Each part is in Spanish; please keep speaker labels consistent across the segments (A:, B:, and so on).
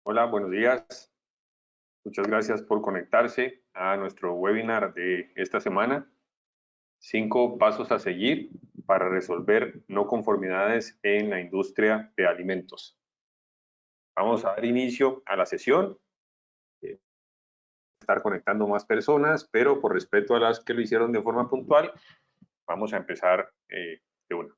A: Hola, buenos días. Muchas gracias por conectarse a nuestro webinar de esta semana. 5 pasos a seguir para resolver no conformidades en la industria de alimentos. Vamos a dar inicio a la sesión. Estar conectando más personas, pero por respeto a las que lo hicieron de forma puntual, vamos a empezar de una.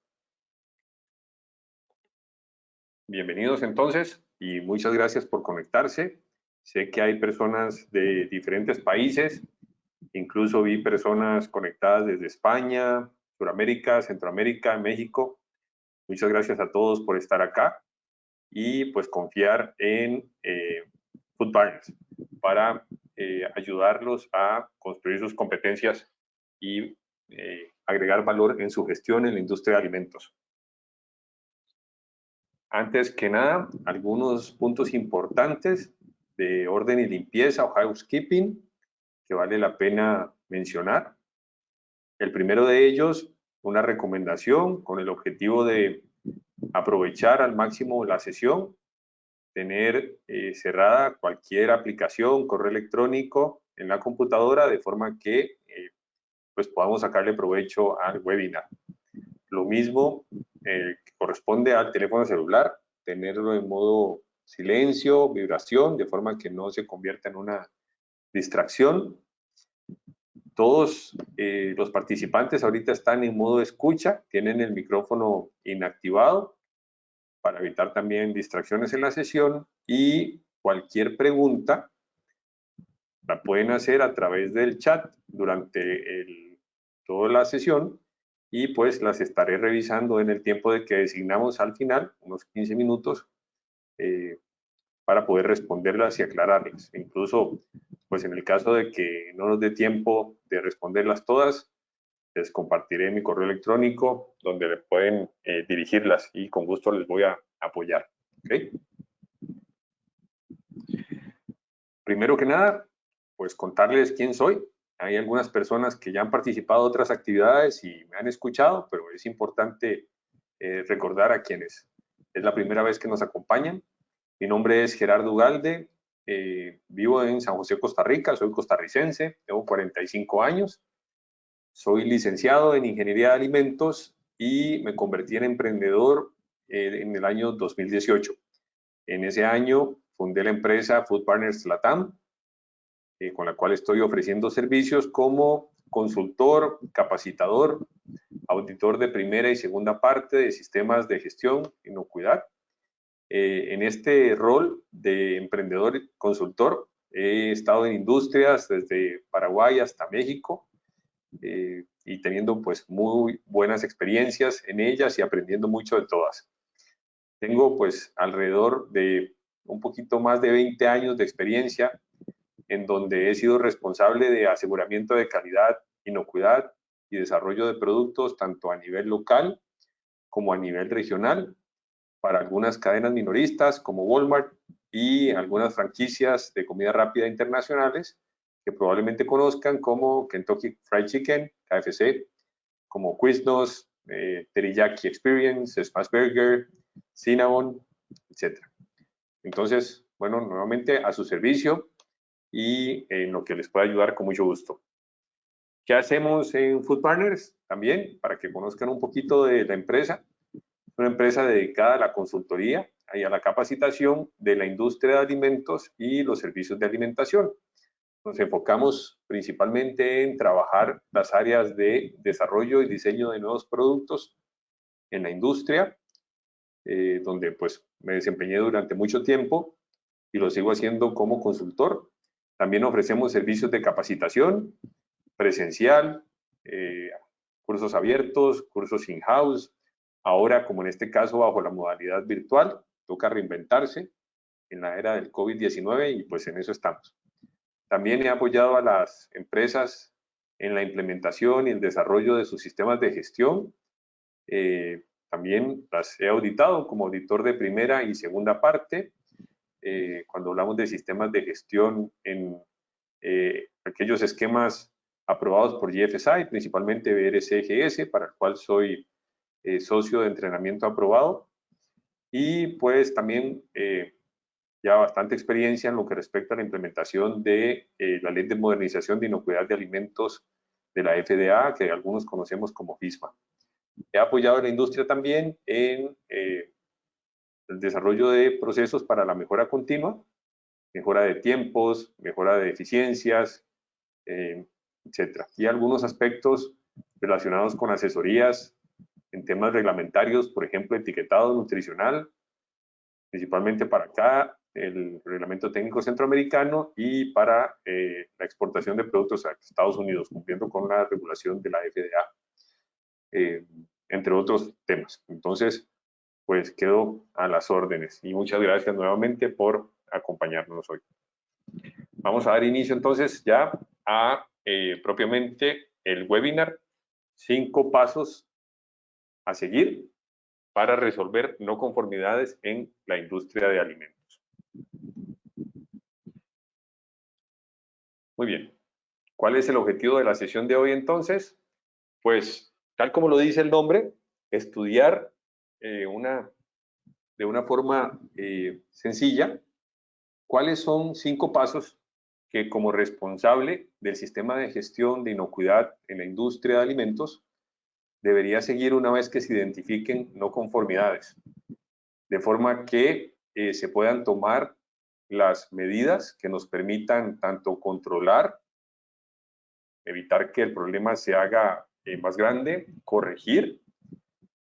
A: Bienvenidos entonces y muchas gracias por conectarse. Sé que hay personas de diferentes países. Incluso vi personas conectadas desde España, Sudamérica, Centroamérica, México. Muchas gracias a todos por estar acá y pues confiar en Food Partners para ayudarlos a construir sus competencias y agregar valor en su gestión en la industria de alimentos. Antes que nada, algunos puntos importantes de orden y limpieza o housekeeping que vale la pena mencionar. El primero de ellos, una recomendación con el objetivo de aprovechar al máximo la sesión, tener cerrada cualquier aplicación, correo electrónico en la computadora, de forma que pues podamos sacarle provecho al webinar. Lo mismo que corresponde al teléfono celular, tenerlo en modo silencio, vibración, de forma que no se convierta en una distracción. Todos los participantes ahorita están en modo escucha, tienen el micrófono inactivado para evitar también distracciones en la sesión, y cualquier pregunta la pueden hacer a través del chat durante toda la sesión, y pues las estaré revisando en el tiempo de que designamos al final, unos 15 minutos, para poder responderlas y aclararlas. Incluso, pues en el caso de que no nos dé tiempo de responderlas todas, les compartiré mi correo electrónico donde le pueden dirigirlas y con gusto les voy a apoyar. ¿Okay? Primero que nada, pues contarles quién soy. Hay algunas personas que ya han participado en otras actividades y me han escuchado, pero es importante recordar a quienes es la primera vez que nos acompañan. Mi nombre es Gerardo Ugalde, vivo en San José, Costa Rica, soy costarricense, tengo 45 años, soy licenciado en Ingeniería de Alimentos y me convertí en emprendedor en el año 2018. En ese año fundé la empresa Food Partners Latam, con la cual estoy ofreciendo servicios como consultor, capacitador, auditor de primera y segunda parte de sistemas de gestión, inocuidad. En este rol de emprendedor consultor he estado en industrias desde Paraguay hasta México, y teniendo pues muy buenas experiencias en ellas y aprendiendo mucho de todas. Tengo pues alrededor de un poquito más de 20 años de experiencia en donde he sido responsable de aseguramiento de calidad, inocuidad y desarrollo de productos tanto a nivel local como a nivel regional para algunas cadenas minoristas como Walmart y algunas franquicias de comida rápida internacionales que probablemente conozcan como Kentucky Fried Chicken, KFC, como Quiznos, Teriyaki Experience, Smash Burger, Cinnabon, etc. Entonces, bueno, nuevamente a su servicio y en lo que les pueda ayudar con mucho gusto. ¿Qué hacemos en Food Partners? También, para que conozcan un poquito de la empresa. Es una empresa dedicada a la consultoría y a la capacitación de la industria de alimentos y los servicios de alimentación. Nos enfocamos principalmente en trabajar las áreas de desarrollo y diseño de nuevos productos en la industria, donde pues me desempeñé durante mucho tiempo y lo sigo haciendo como consultor. También ofrecemos servicios de capacitación presencial, cursos abiertos, cursos in-house. Ahora, como en este caso, bajo la modalidad virtual, toca reinventarse en la era del COVID-19 y pues en eso estamos. También he apoyado a las empresas en la implementación y el desarrollo de sus sistemas de gestión. También las he auditado como auditor de primera y segunda parte. Cuando hablamos de sistemas de gestión en aquellos esquemas aprobados por GFSI, principalmente BRCGS, para el cual soy socio de entrenamiento aprobado. Y pues también ya bastante experiencia en lo que respecta a la implementación de la Ley de Modernización de Inocuidad de Alimentos de la FDA, que algunos conocemos como FISMA. He apoyado a la industria también en el desarrollo de procesos para la mejora continua, mejora de tiempos, mejora de eficiencias, etc. Y algunos aspectos relacionados con asesorías en temas reglamentarios, por ejemplo, etiquetado nutricional, principalmente para acá, el Reglamento Técnico Centroamericano, y para la exportación de productos a Estados Unidos, cumpliendo con la regulación de la FDA, entre otros temas. Entonces, pues quedo a las órdenes y muchas gracias nuevamente por acompañarnos hoy. Vamos a dar inicio entonces ya a propiamente el webinar, 5 pasos a seguir para resolver no conformidades en la industria de alimentos. Muy bien. ¿Cuál es el objetivo de la sesión de hoy entonces? Pues, tal como lo dice el nombre, estudiar de una forma sencilla cuáles son 5 pasos que como responsable del sistema de gestión de inocuidad en la industria de alimentos debería seguir una vez que se identifiquen no conformidades, de forma que se puedan tomar las medidas que nos permitan tanto controlar, evitar que el problema se haga más grande, corregir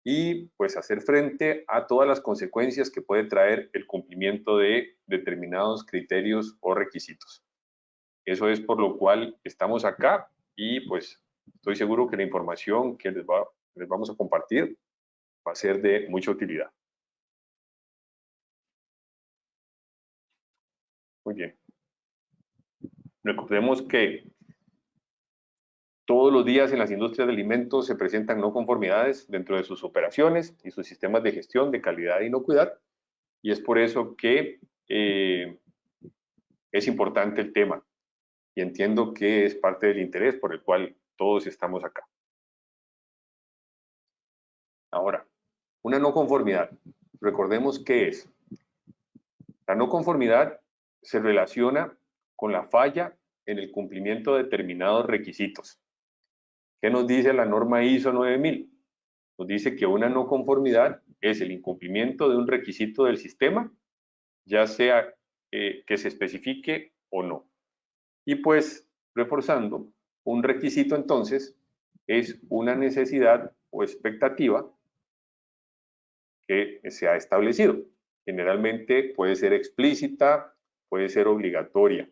A: y pues hacer frente a todas las consecuencias que puede traer el cumplimiento de determinados criterios o requisitos. Eso es por lo cual estamos acá y pues estoy seguro que la información que les vamos a compartir va a ser de mucha utilidad. Muy bien. Recordemos que todos los días en las industrias de alimentos se presentan no conformidades dentro de sus operaciones y sus sistemas de gestión de calidad e inocuidad, y es por eso que es importante el tema y entiendo que es parte del interés por el cual todos estamos acá. Ahora, una no conformidad. Recordemos qué es. La no conformidad se relaciona con la falla en el cumplimiento de determinados requisitos. ¿Qué nos dice la norma ISO 9000? Nos dice que una no conformidad es el incumplimiento de un requisito del sistema, ya sea que se especifique o no. Y pues, reforzando, un requisito entonces es una necesidad o expectativa que se ha establecido. Generalmente puede ser explícita, puede ser obligatoria,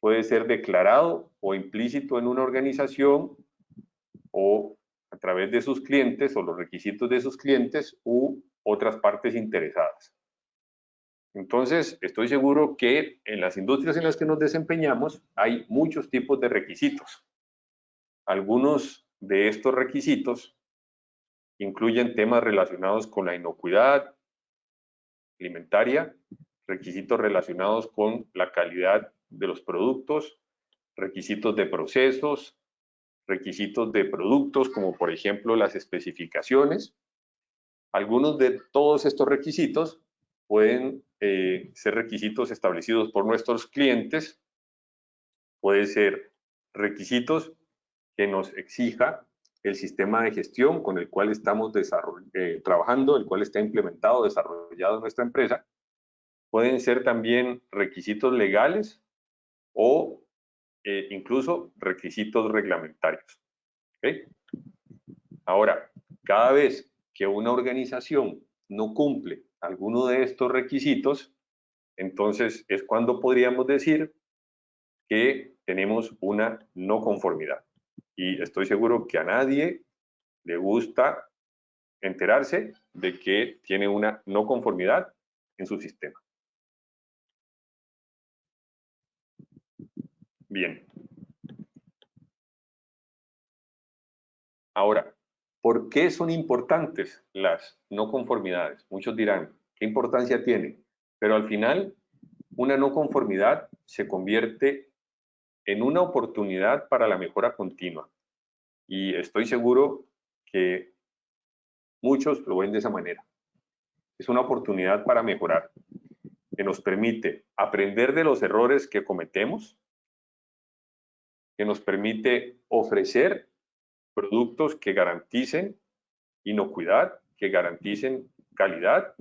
A: puede ser declarado o implícito en una organización o a través de sus clientes o los requisitos de sus clientes u otras partes interesadas. Entonces, estoy seguro que en las industrias en las que nos desempeñamos hay muchos tipos de requisitos. Algunos de estos requisitos incluyen temas relacionados con la inocuidad alimentaria, requisitos relacionados con la calidad de los productos, requisitos de procesos, requisitos de productos, como por ejemplo las especificaciones. Algunos de todos estos requisitos pueden ser requisitos establecidos por nuestros clientes, pueden ser requisitos que nos exija el sistema de gestión con el cual estamos trabajando, el cual está implementado, desarrollado en nuestra empresa. Pueden ser también requisitos legales o incluso requisitos reglamentarios. ¿Okay? Ahora, cada vez que una organización no cumple alguno de estos requisitos, entonces es cuando podríamos decir que tenemos una no conformidad. Y estoy seguro que a nadie le gusta enterarse de que tiene una no conformidad en su sistema. Bien. Ahora, ¿por qué son importantes las no conformidades? Muchos dirán, ¿qué importancia tiene? Pero al final, una no conformidad se convierte en una oportunidad para la mejora continua. Y estoy seguro que muchos lo ven de esa manera. Es una oportunidad para mejorar. que nos permite aprender de los errores que cometemos, que nos permite ofrecer productos que garanticen inocuidad, que garanticen calidad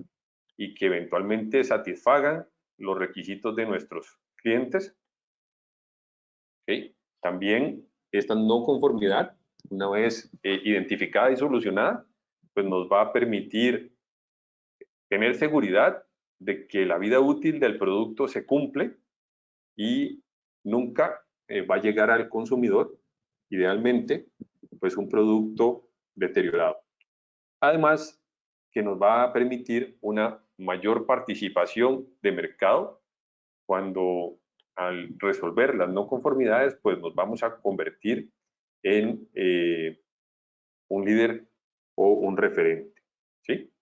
A: y que eventualmente satisfagan los requisitos de nuestros clientes. ¿Okay? También esta no conformidad, una vez identificada y solucionada, pues nos va a permitir tener seguridad de que la vida útil del producto se cumple y nunca va a llegar al consumidor, idealmente, pues un producto deteriorado. Además, que nos va a permitir una mayor participación de mercado cuando al resolver las no conformidades, pues nos vamos a convertir en un líder o un referente, ¿sí?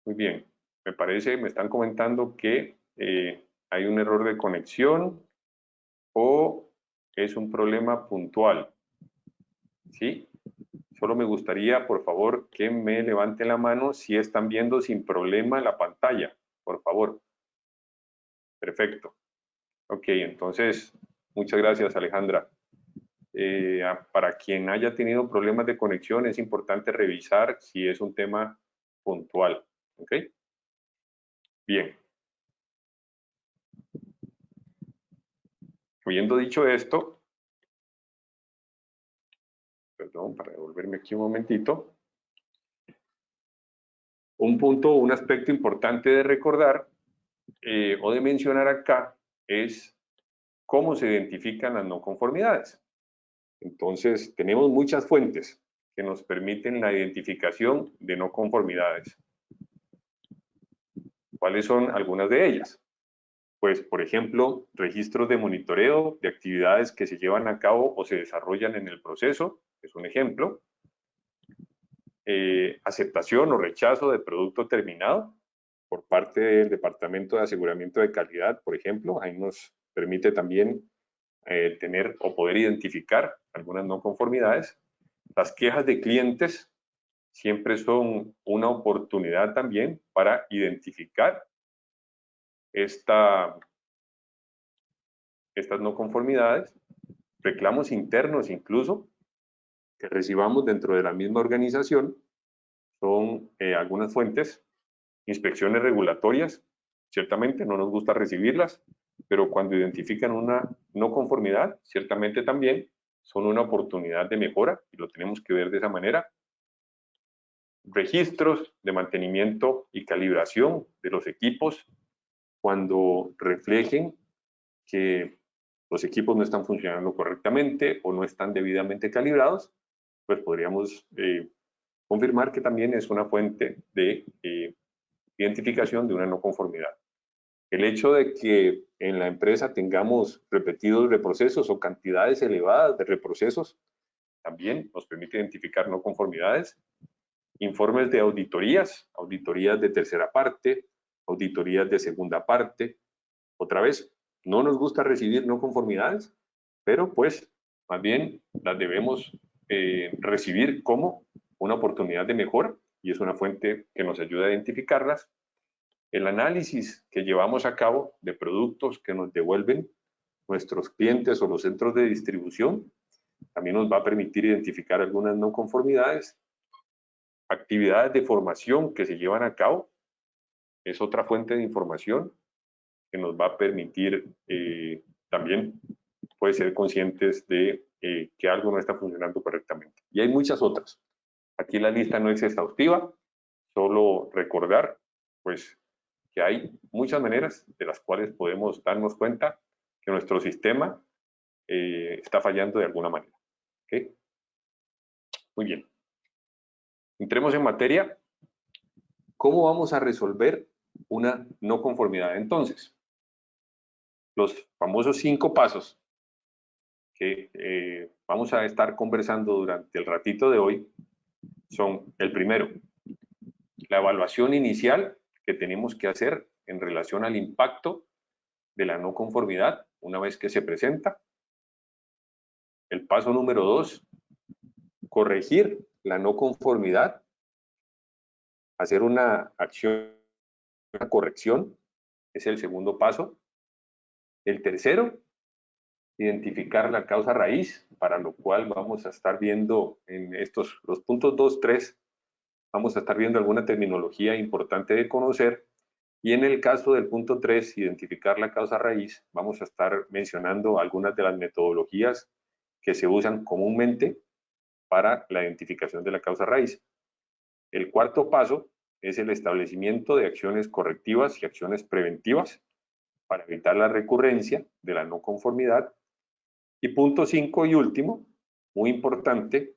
A: Muy bien, me están comentando que hay un error de conexión o es un problema puntual, ¿sí? Solo me gustaría, por favor, que me levanten la mano si están viendo sin problema la pantalla, por favor. Perfecto. Ok, entonces, muchas gracias, Alejandra. Para quien haya tenido problemas de conexión, es importante revisar si es un tema puntual. ¿Ok? Bien. Habiendo dicho esto, perdón, para devolverme aquí un momentito, un punto, un aspecto importante de recordar o de mencionar acá es cómo se identifican las no conformidades. Entonces, tenemos muchas fuentes que nos permiten la identificación de no conformidades. ¿Cuáles son algunas de ellas? Pues, por ejemplo, registros de monitoreo de actividades que se llevan a cabo o se desarrollan en el proceso, es un ejemplo. Aceptación o rechazo de producto terminado por parte del Departamento de Aseguramiento de Calidad, por ejemplo. Ahí nos permite también tener o poder identificar algunas no conformidades. Las quejas de clientes siempre son una oportunidad también para identificar estas no conformidades, reclamos internos incluso que recibamos dentro de la misma organización, son algunas fuentes, inspecciones regulatorias, ciertamente no nos gusta recibirlas, pero cuando identifican una no conformidad, ciertamente también son una oportunidad de mejora y lo tenemos que ver de esa manera. Registros de mantenimiento y calibración de los equipos cuando reflejen que los equipos no están funcionando correctamente o no están debidamente calibrados, pues podríamos confirmar que también es una fuente de identificación de una no conformidad. El hecho de que en la empresa tengamos repetidos reprocesos o cantidades elevadas de reprocesos también nos permite identificar no conformidades. Informes de auditorías, auditorías de tercera parte, auditorías de segunda parte. Otra vez, no nos gusta recibir no conformidades, pero pues más bien las debemos recibir como una oportunidad de mejora y es una fuente que nos ayuda a identificarlas. El análisis que llevamos a cabo de productos que nos devuelven nuestros clientes o los centros de distribución también nos va a permitir identificar algunas no conformidades. Actividades de formación que se llevan a cabo es otra fuente de información que nos va a permitir también puede ser conscientes de que algo no está funcionando correctamente. Y hay muchas otras. Aquí la lista no es exhaustiva, solo recordar pues que hay muchas maneras de las cuales podemos darnos cuenta que nuestro sistema está fallando de alguna manera. ¿Okay? Muy bien. Entremos en materia. ¿Cómo vamos a resolver una no conformidad entonces? Los famosos 5 pasos que vamos a estar conversando durante el ratito de hoy son el primero, la evaluación inicial que tenemos que hacer en relación al impacto de la no conformidad una vez que se presenta. El paso número 2, corregir la no conformidad, hacer una acción, una corrección, es el segundo paso. El tercero, identificar la causa raíz, para lo cual vamos a estar viendo en los puntos 2, 3, vamos a estar viendo alguna terminología importante de conocer. Y en el caso del punto 3, identificar la causa raíz, vamos a estar mencionando algunas de las metodologías que se usan comúnmente para la identificación de la causa raíz. El cuarto paso es el establecimiento de acciones correctivas y acciones preventivas para evitar la recurrencia de la no conformidad. Y punto 5 y último, muy importante,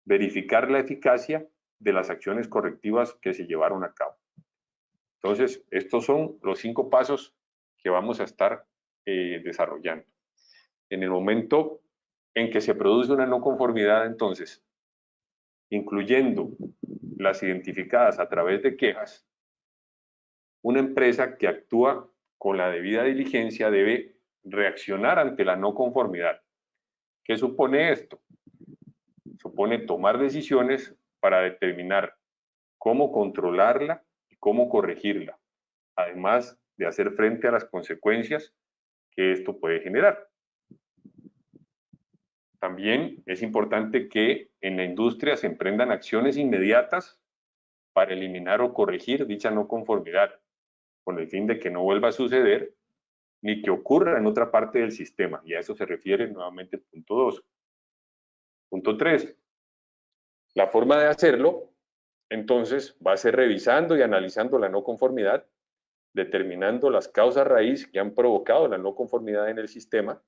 A: verificar la eficacia de las acciones correctivas que se llevaron a cabo. Entonces, estos son los 5 pasos que vamos a estar desarrollando. En el momento en que se produce una no conformidad, entonces, incluyendo las identificadas a través de quejas, una empresa que actúa con la debida diligencia debe reaccionar ante la no conformidad. ¿Qué supone esto? Supone tomar decisiones para determinar cómo controlarla y cómo corregirla, además de hacer frente a las consecuencias que esto puede generar. También es importante que en la industria se emprendan acciones inmediatas para eliminar o corregir dicha no conformidad, con el fin de que no vuelva a suceder ni que ocurra en otra parte del sistema. Y a eso se refiere nuevamente el punto 2. Punto 3. La forma de hacerlo, entonces, va a ser revisando y analizando la no conformidad, determinando las causas raíz que han provocado la no conformidad en el sistema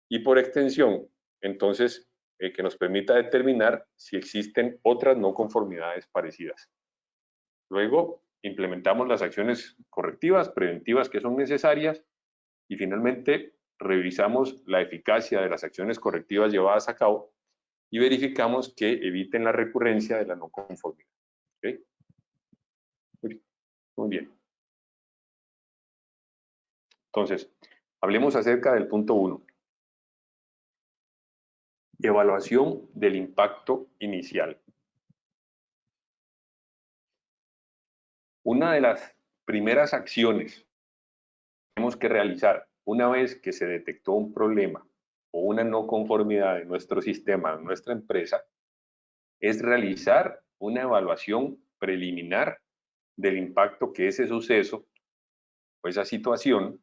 A: y por extensión, entonces, que nos permita determinar si existen otras no conformidades parecidas. Luego, implementamos las acciones correctivas, preventivas que son necesarias y finalmente revisamos la eficacia de las acciones correctivas llevadas a cabo y verificamos que eviten la recurrencia de la no conformidad. ¿Okay? Muy bien. Entonces, hablemos acerca del punto 1. Evaluación del impacto inicial. Una de las primeras acciones que tenemos que realizar una vez que se detectó un problema o una no conformidad en nuestro sistema, en nuestra empresa, es realizar una evaluación preliminar del impacto que ese suceso o esa situación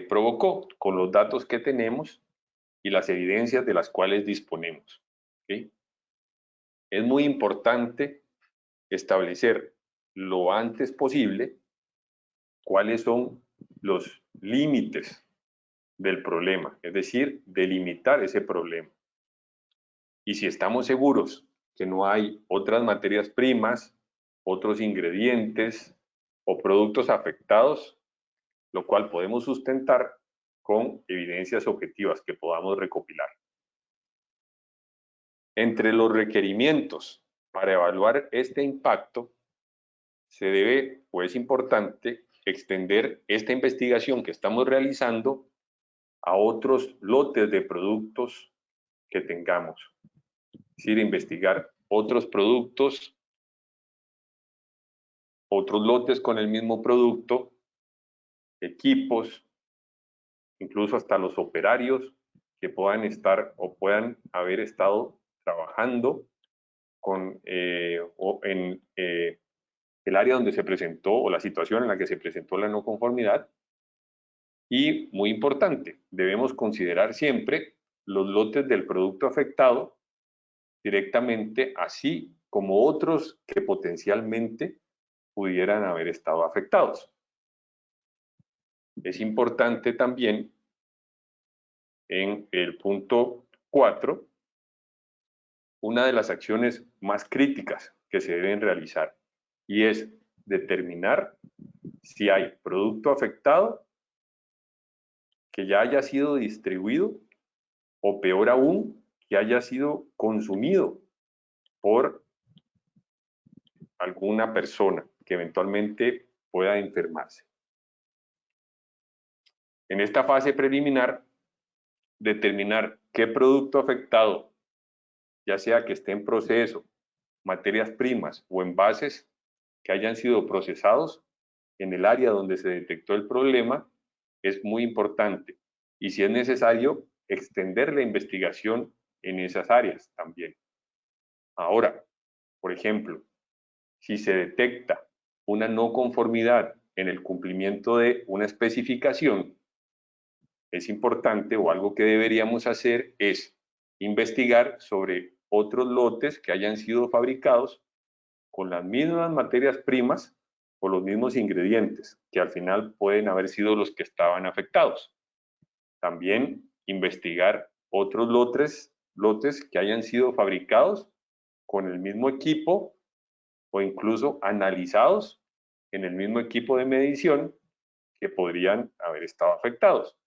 A: provocó con los datos que tenemos y las evidencias de las cuales disponemos. ¿Okay? Es muy importante establecer lo antes posible cuáles son los límites del problema, es decir, delimitar ese problema. Y si estamos seguros que no hay otras materias primas, otros ingredientes o productos afectados, lo cual podemos sustentar con evidencias objetivas que podamos recopilar. Entre los requerimientos para evaluar este impacto, se debe, o es importante, extender esta investigación que estamos realizando a otros lotes de productos que tengamos. Es decir, investigar otros productos, otros lotes con el mismo producto, equipos, incluso hasta los operarios que puedan estar o puedan haber estado trabajando con, o en el área donde se presentó o la situación en la que se presentó la no conformidad. Y muy importante, debemos considerar siempre los lotes del producto afectado directamente, así como otros que potencialmente pudieran haber estado afectados. Es importante también en el punto 4, una de las acciones más críticas que se deben realizar y es determinar si hay producto afectado que ya haya sido distribuido o peor aún, que haya sido consumido por alguna persona que eventualmente pueda enfermarse. En esta fase preliminar, determinar qué producto afectado ya sea que esté en proceso, materias primas o envases que hayan sido procesados en el área donde se detectó el problema, es muy importante. Y si es necesario, extender la investigación en esas áreas también. Ahora, por ejemplo, si se detecta una no conformidad en el cumplimiento de una especificación, es importante o algo que deberíamos hacer es investigar sobre otros lotes que hayan sido fabricados con las mismas materias primas o los mismos ingredientes, que al final pueden haber sido los que estaban afectados. También investigar otros lotes que hayan sido fabricados con el mismo equipo o incluso analizados en el mismo equipo de medición que podrían haber estado afectados.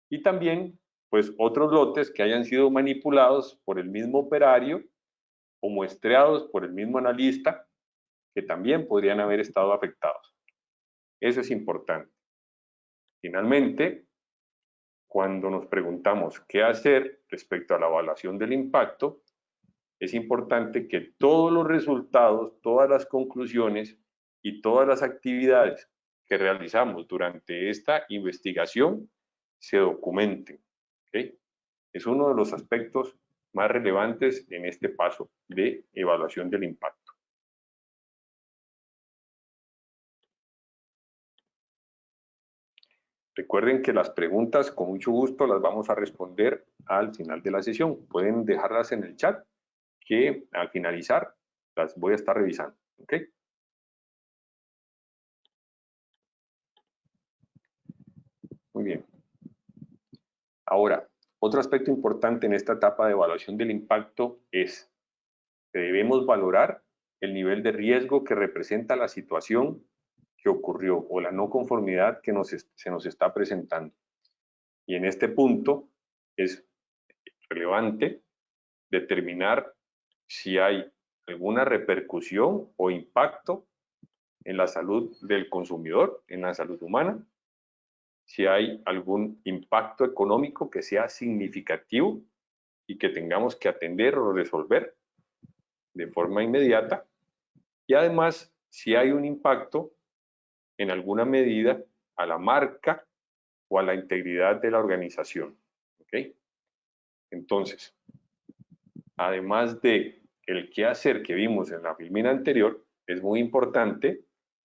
A: Y también, pues, otros lotes que hayan sido manipulados por el mismo operario o muestreados por el mismo analista que también podrían haber estado afectados. Eso es importante. Finalmente, cuando nos preguntamos qué hacer respecto a la evaluación del impacto, es importante que todos los resultados, todas las conclusiones y todas las actividades que realizamos durante esta investigación se documenten. ¿Okay? Es uno de los aspectos más relevantes en este paso de evaluación del impacto. Recuerden que las preguntas con mucho gusto las vamos a responder al final de la sesión. Pueden dejarlas en el chat que al finalizar las voy a estar revisando. ¿Ok? Muy bien. Ahora, otro aspecto importante en esta etapa de evaluación del impacto es que debemos valorar el nivel de riesgo que representa la situación que ocurrió o la no conformidad que se nos está presentando. Y en este punto es relevante determinar si hay alguna repercusión o impacto en la salud del consumidor, en la salud humana, si hay algún impacto económico que sea significativo y que tengamos que atender o resolver de forma inmediata, y además si hay un impacto en alguna medida a la marca o a la integridad de la organización. ¿Okay? Entonces, además de el qué hacer que vimos en la filmina anterior, es muy importante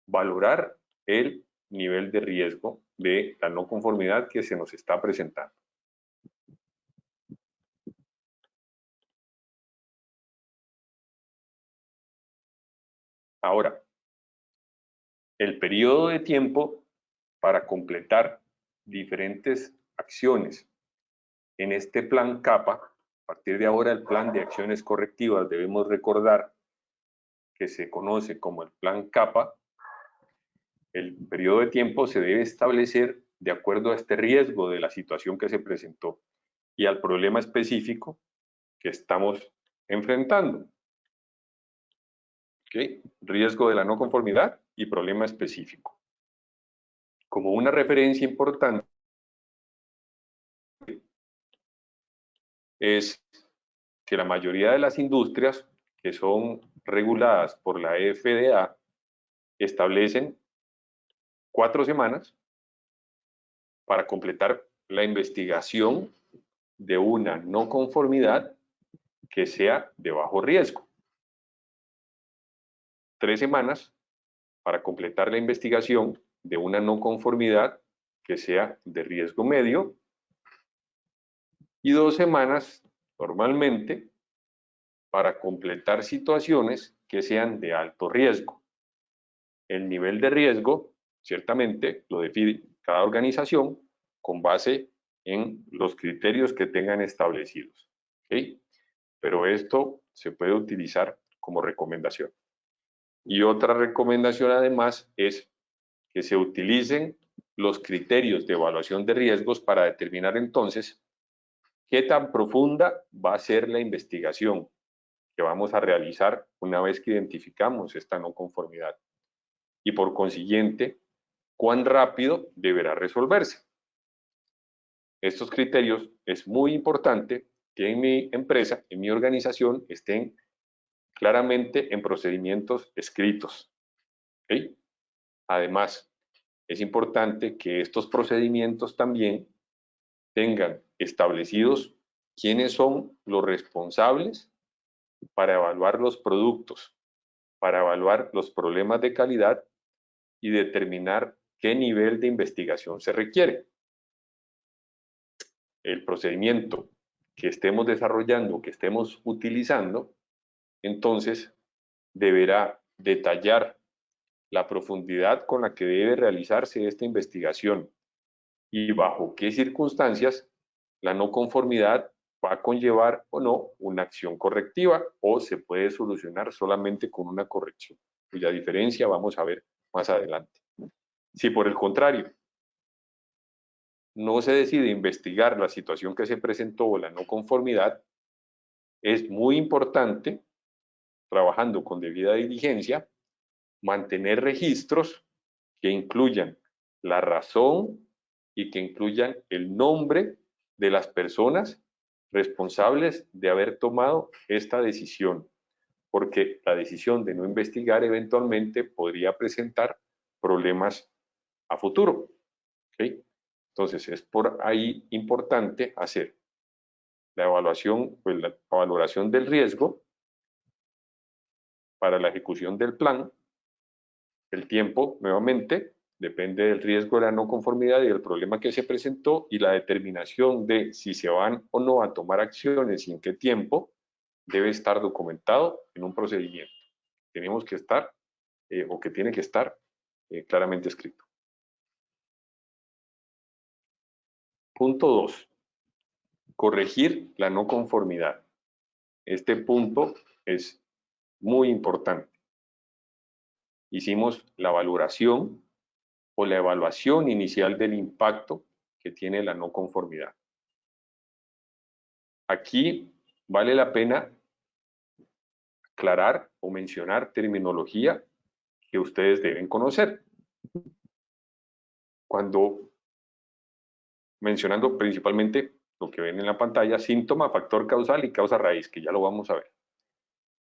A: valorar el nivel de riesgo de la no conformidad que se nos está presentando. Ahora, el periodo de tiempo para completar diferentes acciones en este plan CAPA, a partir de ahora el plan de acciones correctivas, debemos recordar que se conoce como el plan CAPA, el periodo de tiempo se debe establecer de acuerdo a este riesgo de la situación que se presentó y al problema específico que estamos enfrentando. ¿Okay? Riesgo de la no conformidad y problema específico. Como una referencia importante es que la mayoría de las industrias que son reguladas por la FDA establecen 4 semanas para completar la investigación de una no conformidad que sea de bajo riesgo. 3 semanas para completar la investigación de una no conformidad que sea de riesgo medio y 2 semanas normalmente para completar situaciones que sean de alto riesgo. El nivel de riesgo, ciertamente, lo define cada organización con base en los criterios que tengan establecidos. ¿Okay? Pero esto se puede utilizar como recomendación. Y otra recomendación además es que se utilicen los criterios de evaluación de riesgos para determinar entonces qué tan profunda va a ser la investigación que vamos a realizar una vez que identificamos esta no conformidad y por consiguiente cuán rápido deberá resolverse. Estos criterios es muy importante que en mi empresa, en mi organización, estén claramente en procedimientos escritos. ¿Okay? Además, es importante que estos procedimientos también tengan establecidos quiénes son los responsables para evaluar los productos, para evaluar los problemas de calidad y determinar qué nivel de investigación se requiere. El procedimiento que estemos desarrollando, que estemos utilizando, entonces deberá detallar la profundidad con la que debe realizarse esta investigación y bajo qué circunstancias la no conformidad va a conllevar o no una acción correctiva o se puede solucionar solamente con una corrección, cuya diferencia vamos a ver más adelante. Si por el contrario no se decide investigar la situación que se presentó o la no conformidad, es muy importante, trabajando con debida diligencia, mantener registros que incluyan la razón y que incluyan el nombre de las personas responsables de haber tomado esta decisión, porque la decisión de no investigar eventualmente podría presentar problemas a futuro. ¿Okay? Entonces, es por ahí importante hacer la evaluación, pues la valoración del riesgo para la ejecución del plan. El tiempo, nuevamente, depende del riesgo de la no conformidad y del problema que se presentó y la determinación de si se van o no a tomar acciones y en qué tiempo debe estar documentado en un procedimiento. Tenemos que estar, o que tiene que estar, claramente escrito. Punto 2. Corregir la no conformidad. Este punto es muy importante. Hicimos la valoración o la evaluación inicial del impacto que tiene la no conformidad. Aquí vale la pena aclarar o mencionar terminología que ustedes deben conocer. Cuando, mencionando principalmente lo que ven en la pantalla, síntoma, factor causal y causa raíz, que ya lo vamos a ver.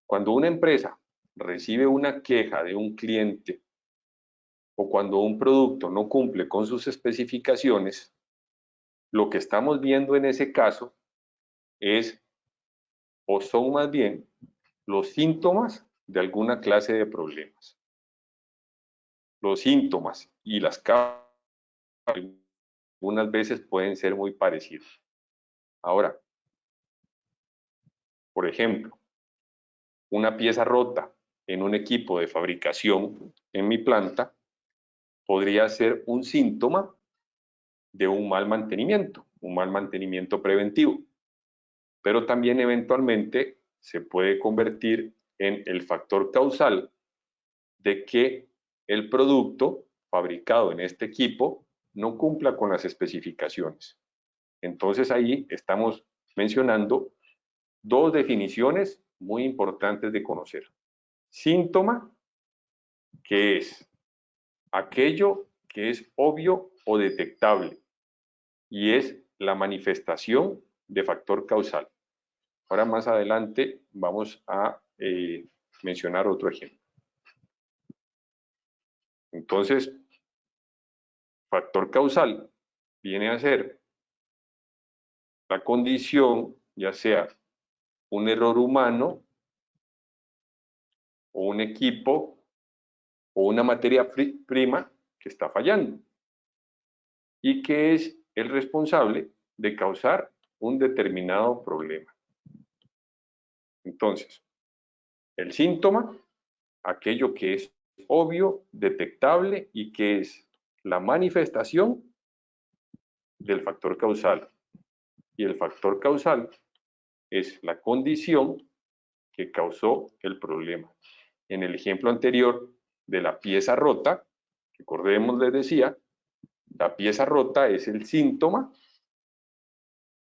A: Cuando una empresa recibe una queja de un cliente o cuando un producto no cumple con sus especificaciones, lo que estamos viendo en ese caso es, o son más bien, los síntomas de alguna clase de problemas. Los síntomas y las causas algunas veces pueden ser muy parecidos. Ahora, por ejemplo, una pieza rota en un equipo de fabricación en mi planta podría ser un síntoma de un mal mantenimiento preventivo, pero también eventualmente se puede convertir en el factor causal de que el producto fabricado en este equipo no cumpla con las especificaciones. Entonces ahí estamos mencionando dos definiciones muy importantes de conocer. Síntoma, que es aquello que es obvio o detectable, y es la manifestación de factor causal. Ahora más adelante vamos a mencionar otro ejemplo. Entonces, factor causal viene a ser la condición, ya sea un error humano o un equipo o una materia prima que está fallando y que es el responsable de causar un determinado problema. Entonces, el síntoma, aquello que es obvio, detectable y que es la manifestación del factor causal. Y el factor causal es la condición que causó el problema. En el ejemplo anterior de la pieza rota, recordemos, les decía, la pieza rota es el síntoma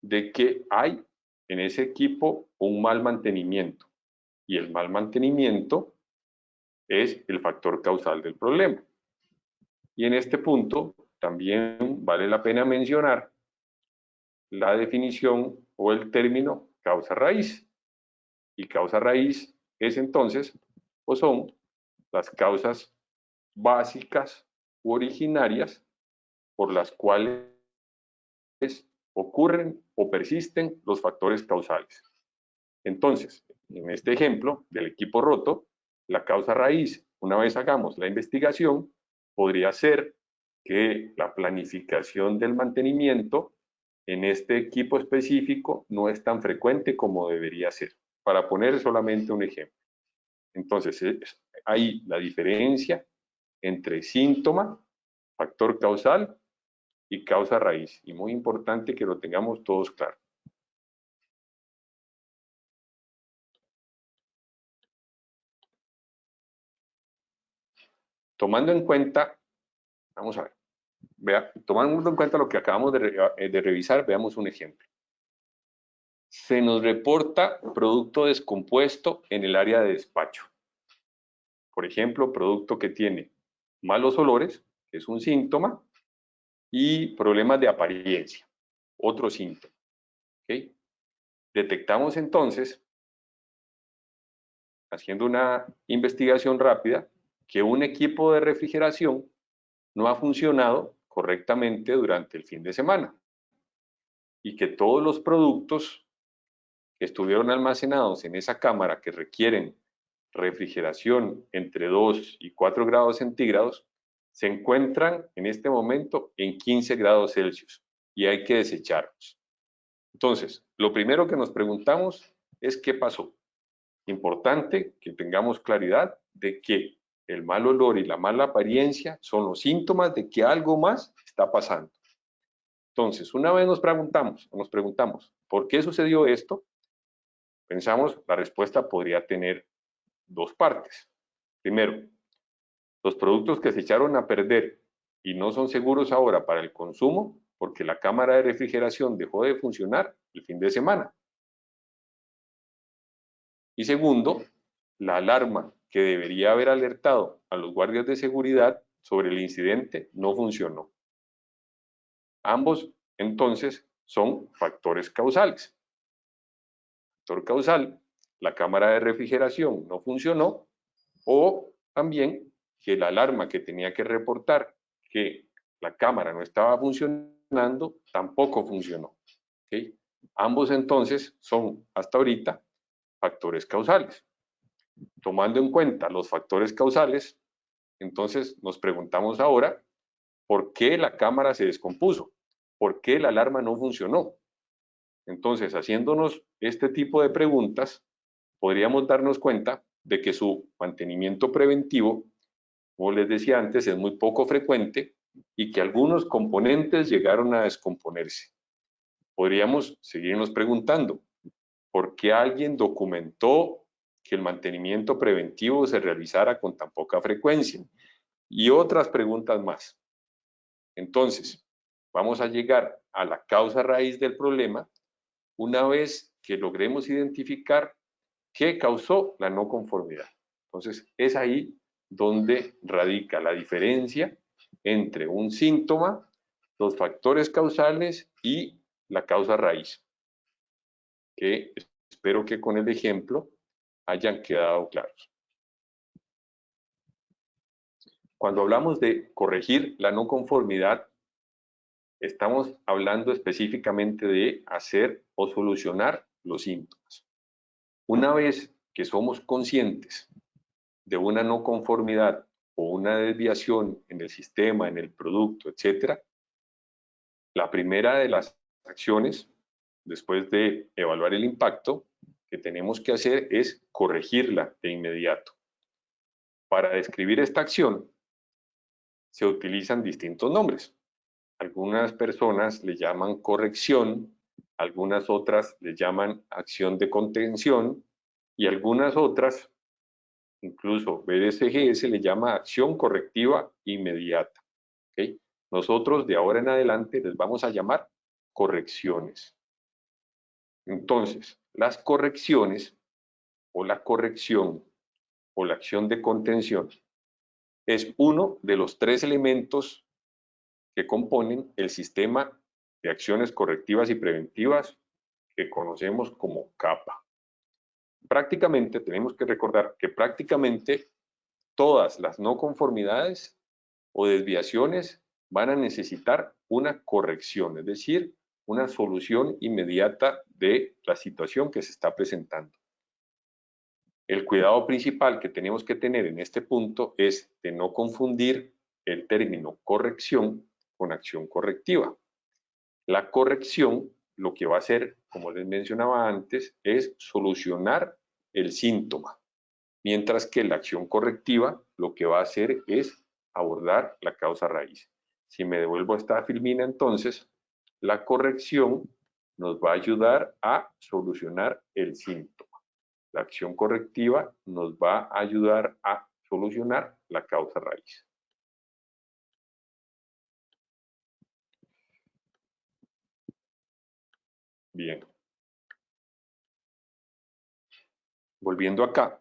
A: de que hay en ese equipo un mal mantenimiento y el mal mantenimiento es el factor causal del problema. Y en este punto también vale la pena mencionar la definición o el término causa raíz. Y causa raíz es entonces, o son, las causas básicas u originarias por las cuales ocurren o persisten los factores causales. Entonces, en este ejemplo del equipo roto, la causa raíz, una vez hagamos la investigación, podría ser que la planificación del mantenimiento en este equipo específico no es tan frecuente como debería ser, para poner solamente un ejemplo. Entonces, hay la diferencia entre síntoma, factor causal y causa raíz. Y muy importante que lo tengamos todos claro. Tomando en cuenta, vamos a ver, tomando en cuenta lo que acabamos de revisar, veamos un ejemplo. Se nos reporta producto descompuesto en el área de despacho. Por ejemplo, producto que tiene malos olores, que es un síntoma, y problemas de apariencia, otro síntoma. ¿Okay? Detectamos entonces, haciendo una investigación rápida, que un equipo de refrigeración no ha funcionado correctamente durante el fin de semana y que todos los productos que estuvieron almacenados en esa cámara que requieren refrigeración entre 2 y 4 grados centígrados se encuentran en este momento en 15 grados Celsius y hay que desecharlos. Entonces, lo primero que nos preguntamos es ¿qué pasó? Importante que tengamos claridad de que el mal olor y la mala apariencia son los síntomas de que algo más está pasando. Entonces, una vez nos preguntamos, ¿por qué sucedió esto? Pensamos, la respuesta podría tener dos partes. Primero, los productos que se echaron a perder y no son seguros ahora para el consumo porque la cámara de refrigeración dejó de funcionar el fin de semana. Y segundo, la alarma que debería haber alertado a los guardias de seguridad sobre el incidente no funcionó. Ambos, entonces, son factores causales. Factor causal, la cámara de refrigeración no funcionó, o también que la alarma que tenía que reportar que la cámara no estaba funcionando tampoco funcionó. ¿Okay? Ambos entonces son hasta ahorita factores causales. Tomando en cuenta los factores causales, entonces nos preguntamos ahora por qué la cámara se descompuso, por qué la alarma no funcionó. Entonces, haciéndonos este tipo de preguntas, podríamos darnos cuenta de que su mantenimiento preventivo, como les decía antes, es muy poco frecuente y que algunos componentes llegaron a descomponerse. Podríamos seguirnos preguntando, ¿por qué alguien documentó que el mantenimiento preventivo se realizara con tan poca frecuencia? Y otras preguntas más. Entonces, vamos a llegar a la causa raíz del problema una vez que logremos identificar qué causó la no conformidad. Entonces, es ahí donde radica la diferencia entre un síntoma, los factores causales y la causa raíz, que espero que con el ejemplo hayan quedado claros. Cuando hablamos de corregir la no conformidad, estamos hablando específicamente de hacer o solucionar los síntomas. Una vez que somos conscientes de una no conformidad o una desviación en el sistema, en el producto, etcétera, la primera de las acciones, después de evaluar el impacto, que tenemos que hacer es corregirla de inmediato. Para describir esta acción, se utilizan distintos nombres. Algunas personas le llaman corrección, algunas otras le llaman acción de contención y algunas otras, incluso BDSGS, le llama acción correctiva inmediata. ¿Okay? Nosotros de ahora en adelante les vamos a llamar correcciones. Entonces, las correcciones o la corrección o la acción de contención es uno de los 3 elementos que componen el sistema de acciones correctivas y preventivas que conocemos como capa. Prácticamente, tenemos que recordar que prácticamente todas las no conformidades o desviaciones van a necesitar una corrección, es decir, una solución inmediata de la situación que se está presentando. El cuidado principal que tenemos que tener en este punto es de no confundir el término corrección con acción correctiva. La corrección lo que va a hacer, como les mencionaba antes, es solucionar el síntoma, mientras que la acción correctiva lo que va a hacer es abordar la causa raíz. Si me devuelvo a esta filmina, entonces, la corrección nos va a ayudar a solucionar el síntoma. La acción correctiva nos va a ayudar a solucionar la causa raíz. Bien. Volviendo acá,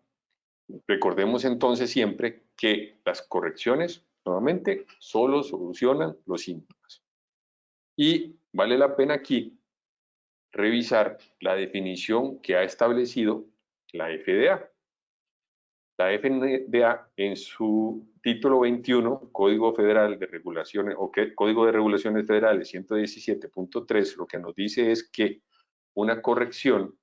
A: recordemos entonces siempre que las correcciones, nuevamente, solo solucionan los síntomas. Y vale la pena aquí revisar la definición que ha establecido la FDA. La FDA en su título 21, Código Federal de Regulaciones o Código de Regulaciones Federales 117.3, lo que nos dice es que una corrección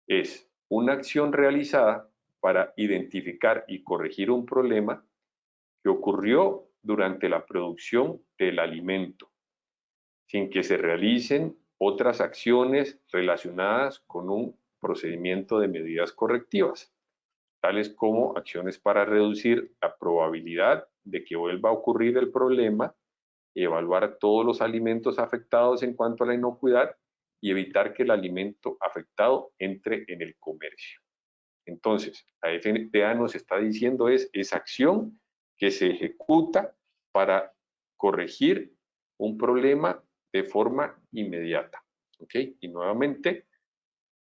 A: es una acción realizada para identificar y corregir un problema que ocurrió durante la producción del alimento, sin que se realicen otras acciones relacionadas con un procedimiento de medidas correctivas, tales como acciones para reducir la probabilidad de que vuelva a ocurrir el problema, evaluar todos los alimentos afectados en cuanto a la inocuidad y evitar que el alimento afectado entre en el comercio. Entonces, la FDA nos está diciendo es esa acción que se ejecuta para corregir un problema de forma inmediata. ¿Ok? Y nuevamente,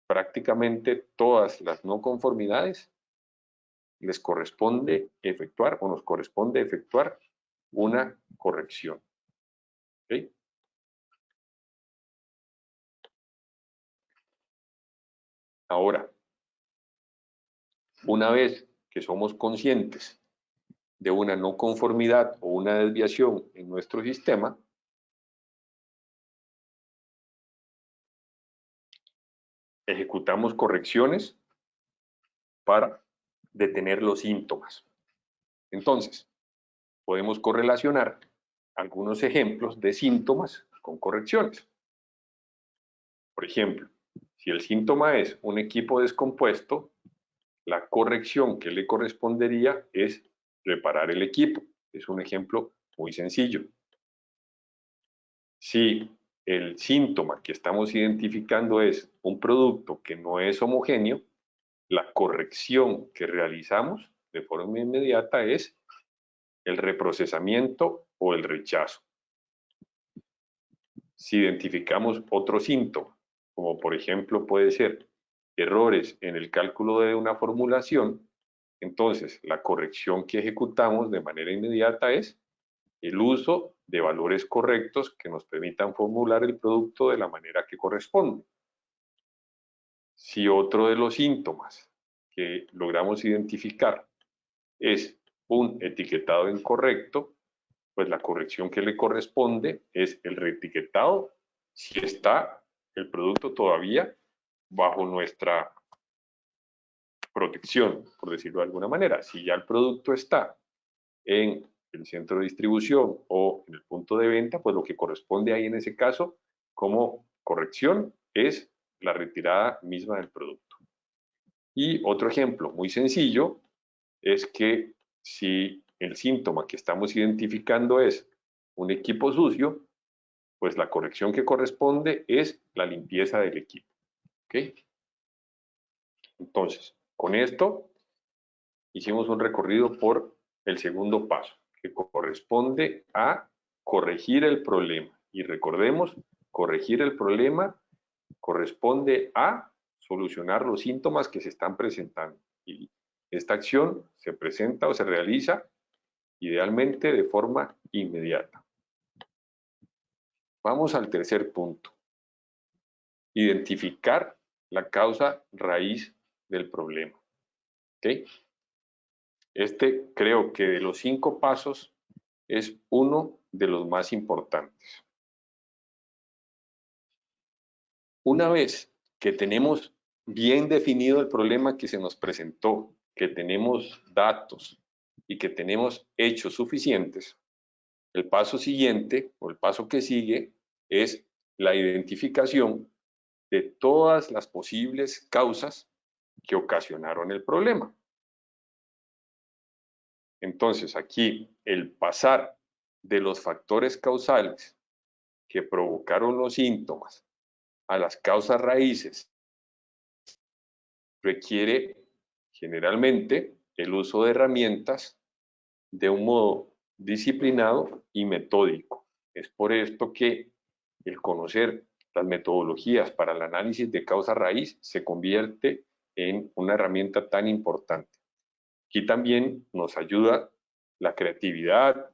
A: prácticamente todas las no conformidades les corresponde efectuar o nos corresponde efectuar una corrección. ¿Ok? Ahora, una vez que somos conscientes de una no conformidad o una desviación en nuestro sistema, ejecutamos correcciones para detener los síntomas. Entonces, podemos correlacionar algunos ejemplos de síntomas con correcciones. Por ejemplo, si el síntoma es un equipo descompuesto, la corrección que le correspondería es reparar el equipo. Es un ejemplo muy sencillo. Si el síntoma que estamos identificando es un producto que no es homogéneo, la corrección que realizamos de forma inmediata es el reprocesamiento o el rechazo. Si identificamos otro síntoma, como por ejemplo puede ser errores en el cálculo de una formulación, entonces la corrección que ejecutamos de manera inmediata es el uso de valores correctos que nos permitan formular el producto de la manera que corresponde. Si otro de los síntomas que logramos identificar es un etiquetado incorrecto, pues la corrección que le corresponde es el reetiquetado si está el producto todavía bajo nuestra protección, por decirlo de alguna manera. Si ya el producto está en el centro de distribución o en el punto de venta, pues lo que corresponde ahí en ese caso como corrección es la retirada misma del producto. Y otro ejemplo muy sencillo es que si el síntoma que estamos identificando es un equipo sucio, pues la corrección que corresponde es la limpieza del equipo. ¿Ok? Entonces, con esto hicimos un recorrido por el segundo paso, que corresponde a corregir el problema. Y recordemos, corregir el problema corresponde a solucionar los síntomas que se están presentando. Y esta acción se presenta o se realiza idealmente de forma inmediata. Vamos al tercer punto. identificar la causa raíz del problema. ¿Ok? Este creo que de los 5 pasos es uno de los más importantes. Una vez que tenemos bien definido el problema que se nos presentó, que tenemos datos y que tenemos hechos suficientes, el paso siguiente o el paso que sigue es la identificación de todas las posibles causas que ocasionaron el problema. Entonces, aquí el pasar de los factores causales que provocaron los síntomas a las causas raíces requiere generalmente el uso de herramientas de un modo disciplinado y metódico. Es por esto que el conocer las metodologías para el análisis de causa raíz se convierte en una herramienta tan importante. Aquí también nos ayuda la creatividad,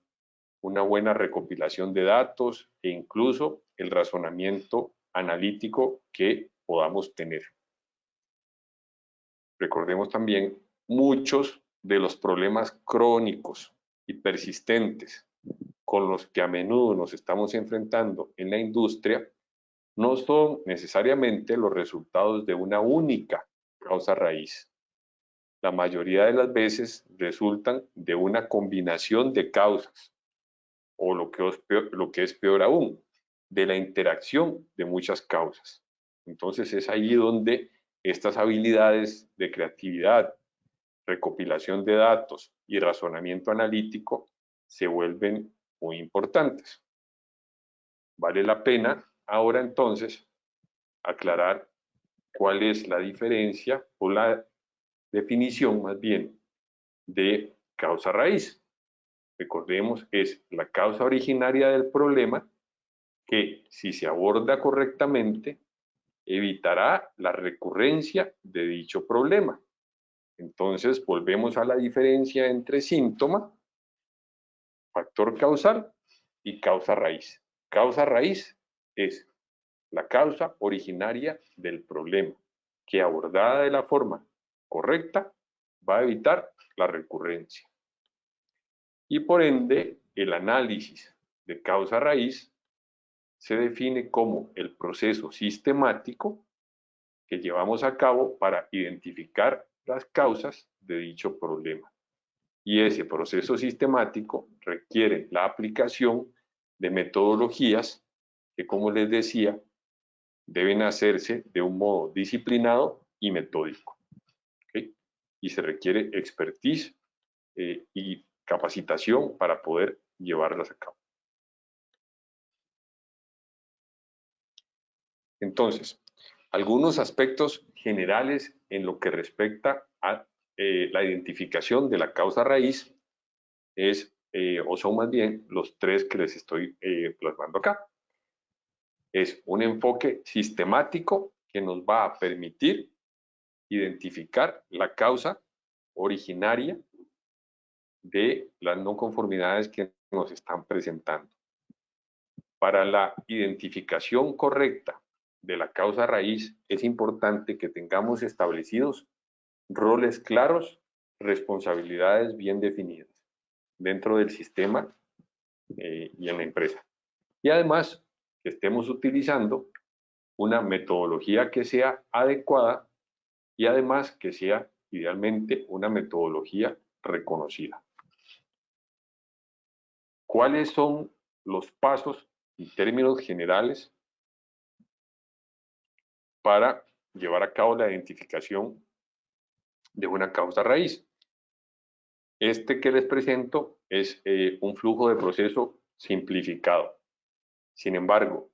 A: una buena recopilación de datos e incluso el razonamiento analítico que podamos tener. Recordemos también muchos de los problemas crónicos y persistentes con los que a menudo nos estamos enfrentando en la industria no son necesariamente los resultados de una única causa raíz. La mayoría de las veces resultan de una combinación de causas, o lo que es peor aún, de la interacción de muchas causas. Entonces es ahí donde estas habilidades de creatividad, recopilación de datos y razonamiento analítico se vuelven muy importantes. Vale la pena ahora entonces aclarar cuál es la diferencia o la definición más bien de causa raíz. Recordemos, es la causa originaria del problema que, si se aborda correctamente, evitará la recurrencia de dicho problema. Entonces, volvemos a la diferencia entre síntoma, factor causal y causa raíz. Causa raíz es la causa originaria del problema, que abordada de la forma correcta va a evitar la recurrencia. Y por ende, el análisis de causa raíz se define como el proceso sistemático que llevamos a cabo para identificar las causas de dicho problema. Y ese proceso sistemático requiere la aplicación de metodologías que, como les decía, deben hacerse de un modo disciplinado y metódico. ¿Okay? Y se requiere expertise y capacitación para poder llevarlas a cabo. Entonces, algunos aspectos generales en lo que respecta a la identificación de la causa raíz es, o son más bien los 3 que les estoy plasmando acá. Es un enfoque sistemático que nos va a permitir identificar la causa originaria de las no conformidades que nos están presentando. Para la identificación correcta de la causa raíz es importante que tengamos establecidos roles claros, responsabilidades bien definidas dentro del sistema y en la empresa. Y además que estemos utilizando una metodología que sea adecuada y además que sea idealmente una metodología reconocida. ¿Cuáles son los pasos en términos generales para llevar a cabo la identificación de una causa raíz? Este que les presento es un flujo de proceso simplificado. Sin embargo,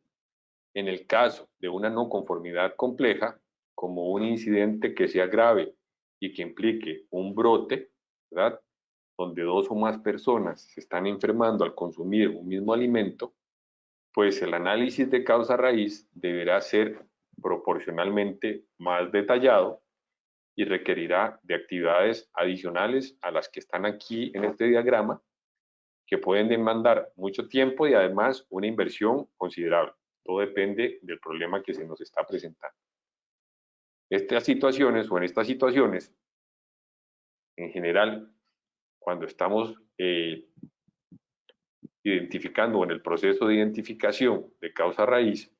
A: en el caso de una no conformidad compleja, como un incidente que sea grave y que implique un brote, ¿verdad?, donde 2 o más personas se están enfermando al consumir un mismo alimento, pues el análisis de causa raíz deberá ser proporcionalmente más detallado y requerirá de actividades adicionales a las que están aquí en este diagrama, que pueden demandar mucho tiempo y además una inversión considerable. Todo depende del problema que se nos está presentando. Estas situaciones o en estas situaciones, en general, cuando estamos identificando o en el proceso de identificación de causa raíz,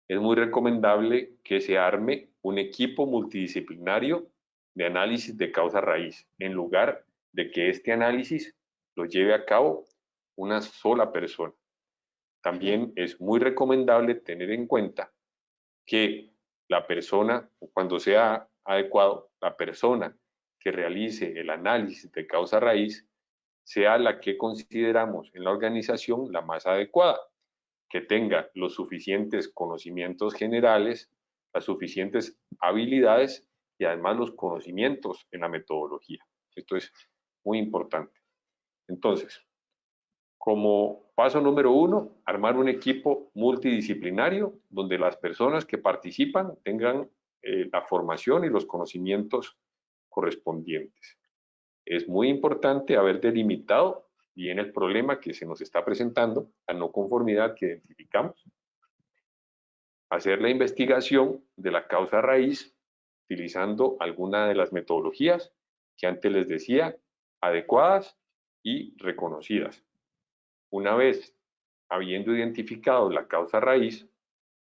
A: es muy recomendable que se arme un equipo multidisciplinario de análisis de causa raíz, en lugar de que este análisis lo lleve a cabo una sola persona. También es muy recomendable tener en cuenta que la persona, cuando sea adecuado, la persona que realice el análisis de causa raíz sea la que consideramos en la organización la más adecuada, que tenga los suficientes conocimientos generales, las suficientes habilidades y además los conocimientos en la metodología. Esto es muy importante. Entonces, como paso número 1, armar un equipo multidisciplinario donde las personas que participan tengan la formación y los conocimientos correspondientes. Es muy importante haber delimitado bien el problema que se nos está presentando, la no conformidad que identificamos, hacer la investigación de la causa raíz utilizando alguna de las metodologías que antes les decía, adecuadas y reconocidas. Una vez habiendo identificado la causa raíz,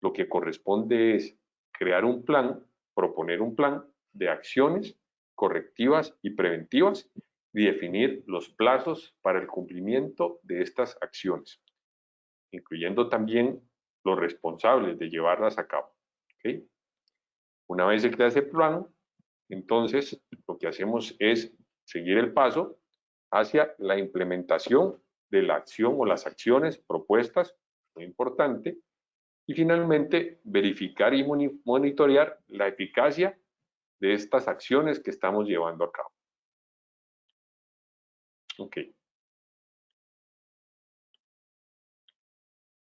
A: lo que corresponde es crear un plan, proponer un plan de acciones correctivas y preventivas y definir los plazos para el cumplimiento de estas acciones, incluyendo también los responsables de llevarlas a cabo. ¿Okay? Una vez se crea ese plan, entonces lo que hacemos es seguir el paso hacia la implementación de la acción o las acciones propuestas, muy importante, y finalmente verificar y monitorear la eficacia de estas acciones que estamos llevando a cabo. Ok.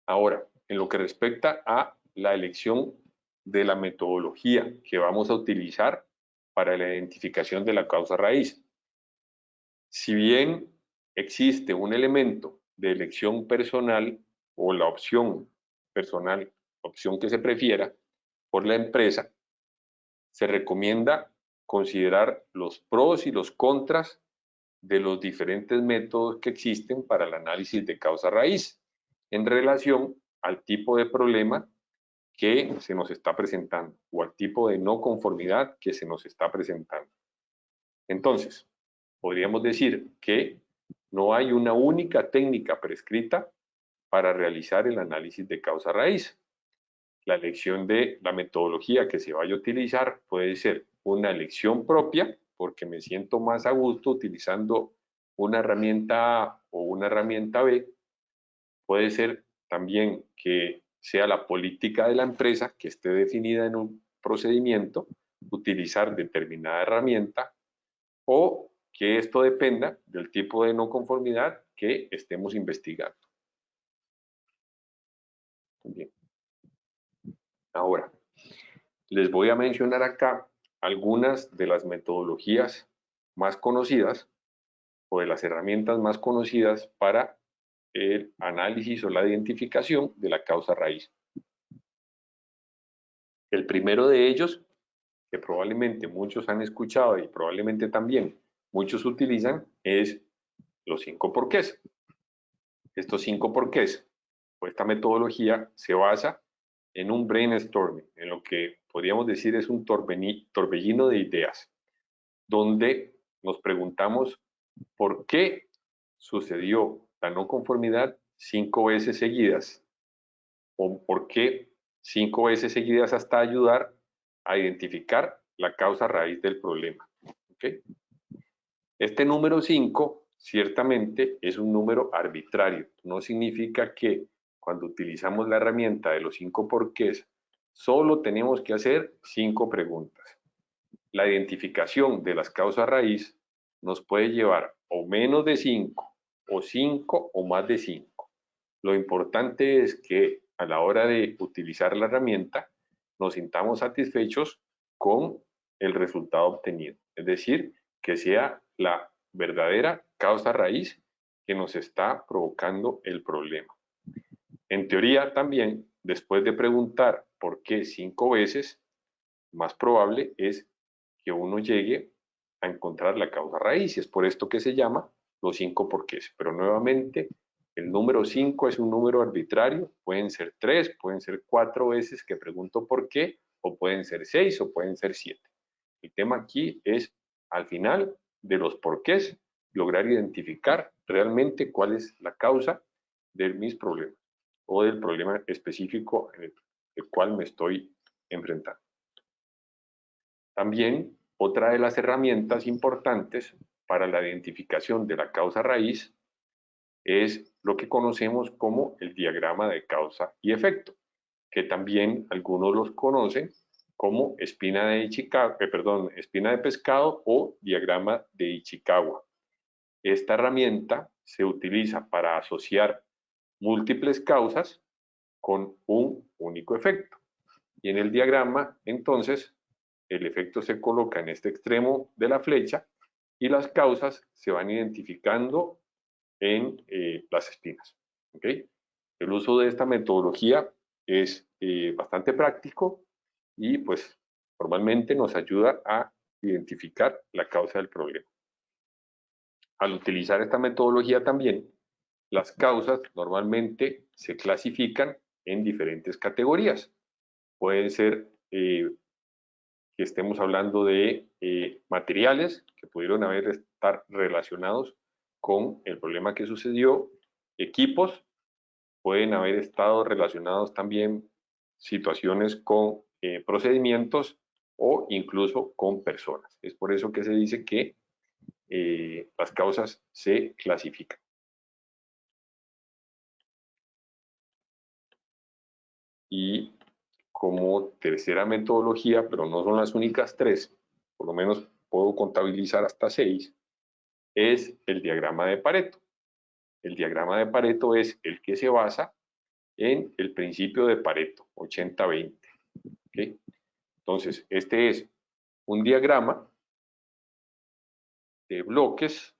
A: Ahora, en lo que respecta a la elección de la metodología que vamos a utilizar para la identificación de la causa raíz. Si bien existe un elemento de elección personal o la opción personal, opción que se prefiera por la empresa, se recomienda considerar los pros y los contras de los diferentes métodos que existen para el análisis de causa raíz en relación al tipo de problema que se nos está presentando o al tipo de no conformidad que se nos está presentando. Entonces, podríamos decir que no hay una única técnica prescrita para realizar el análisis de causa raíz. La elección de la metodología que se vaya a utilizar puede ser una elección propia, porque me siento más a gusto utilizando una herramienta A o una herramienta B. Puede ser también que sea la política de la empresa que esté definida en un procedimiento, utilizar determinada herramienta, o que esto dependa del tipo de no conformidad que estemos investigando. Bien. Ahora, les voy a mencionar acá algunas de las metodologías más conocidas o de las herramientas más conocidas para el análisis o la identificación de la causa raíz. El primero de ellos, que probablemente muchos han escuchado y probablemente también muchos utilizan, es los 5 porqués. Estos 5 porqués, o esta metodología, se basa en un brainstorming, en lo que podríamos decir es un torbellino de ideas, donde nos preguntamos por qué sucedió la no conformidad 5 veces seguidas, o por qué 5 veces seguidas hasta ayudar a identificar la causa raíz del problema. ¿Okay? Este número 5 ciertamente es un número arbitrario, no significa que cuando utilizamos la herramienta de los 5 porqués, solo tenemos que hacer 5 preguntas. La identificación de las causas raíz nos puede llevar o menos de 5, o 5 o más de 5. Lo importante es que a la hora de utilizar la herramienta nos sintamos satisfechos con el resultado obtenido, es decir, que sea la verdadera causa raíz que nos está provocando el problema. En teoría también, después de preguntar por qué 5 veces, más probable es que uno llegue a encontrar la causa raíz, y es por esto que se llama los 5 porqués. Pero nuevamente, el número 5 es un número arbitrario, pueden ser 3, pueden ser 4 veces que pregunto por qué, o pueden ser 6 o pueden ser 7. El tema aquí es, al final de los porqués, lograr identificar realmente cuál es la causa de mis problemas o del problema específico en el cual me estoy enfrentando. También otra de las herramientas importantes para la identificación de la causa raíz es lo que conocemos como el diagrama de causa y efecto, que también algunos los conocen como espina de pescado o diagrama de Ichikawa. Esta herramienta se utiliza para asociar múltiples causas con un único efecto. Y en el diagrama, entonces, el efecto se coloca en este extremo de la flecha y las causas se van identificando en las espinas. ¿Okay? El uso de esta metodología es bastante práctico y pues normalmente nos ayuda a identificar la causa del problema. Al utilizar esta metodología también, las causas normalmente se clasifican en diferentes categorías. Pueden ser que estemos hablando de materiales que pudieron estar relacionados con el problema que sucedió, equipos, pueden haber estado relacionados también situaciones con procedimientos o incluso con personas. Es por eso que se dice que las causas se clasifican. Y como tercera metodología, pero no son las únicas 3, por lo menos puedo contabilizar hasta 6, es el diagrama de Pareto. El diagrama de Pareto es el que se basa en el principio de Pareto, 80-20. ¿Okay? Entonces, este es un diagrama de bloques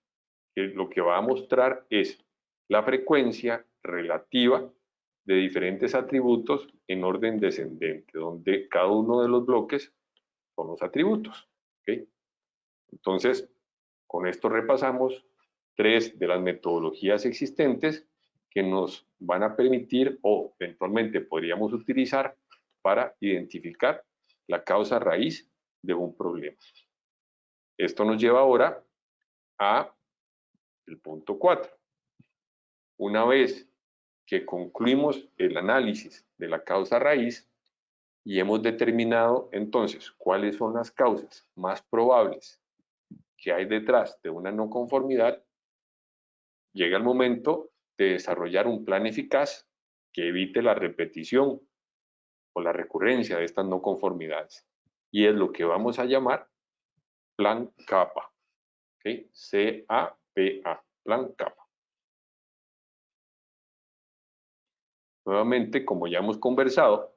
A: que lo que va a mostrar es la frecuencia relativa de diferentes atributos en orden descendente, donde cada uno de los bloques son los atributos. ¿Okay? Entonces, con esto repasamos 3 de las metodologías existentes que nos van a permitir o eventualmente podríamos utilizar para identificar la causa raíz de un problema. Esto nos lleva ahora a el punto 4. Una vez que concluimos el análisis de la causa raíz y hemos determinado entonces cuáles son las causas más probables que hay detrás de una no conformidad, llega el momento de desarrollar un plan eficaz que evite la repetición o la recurrencia de estas no conformidades. Y es lo que vamos a llamar plan CAPA. ¿Okay? C-A-P-A, plan CAPA. Nuevamente, como ya hemos conversado,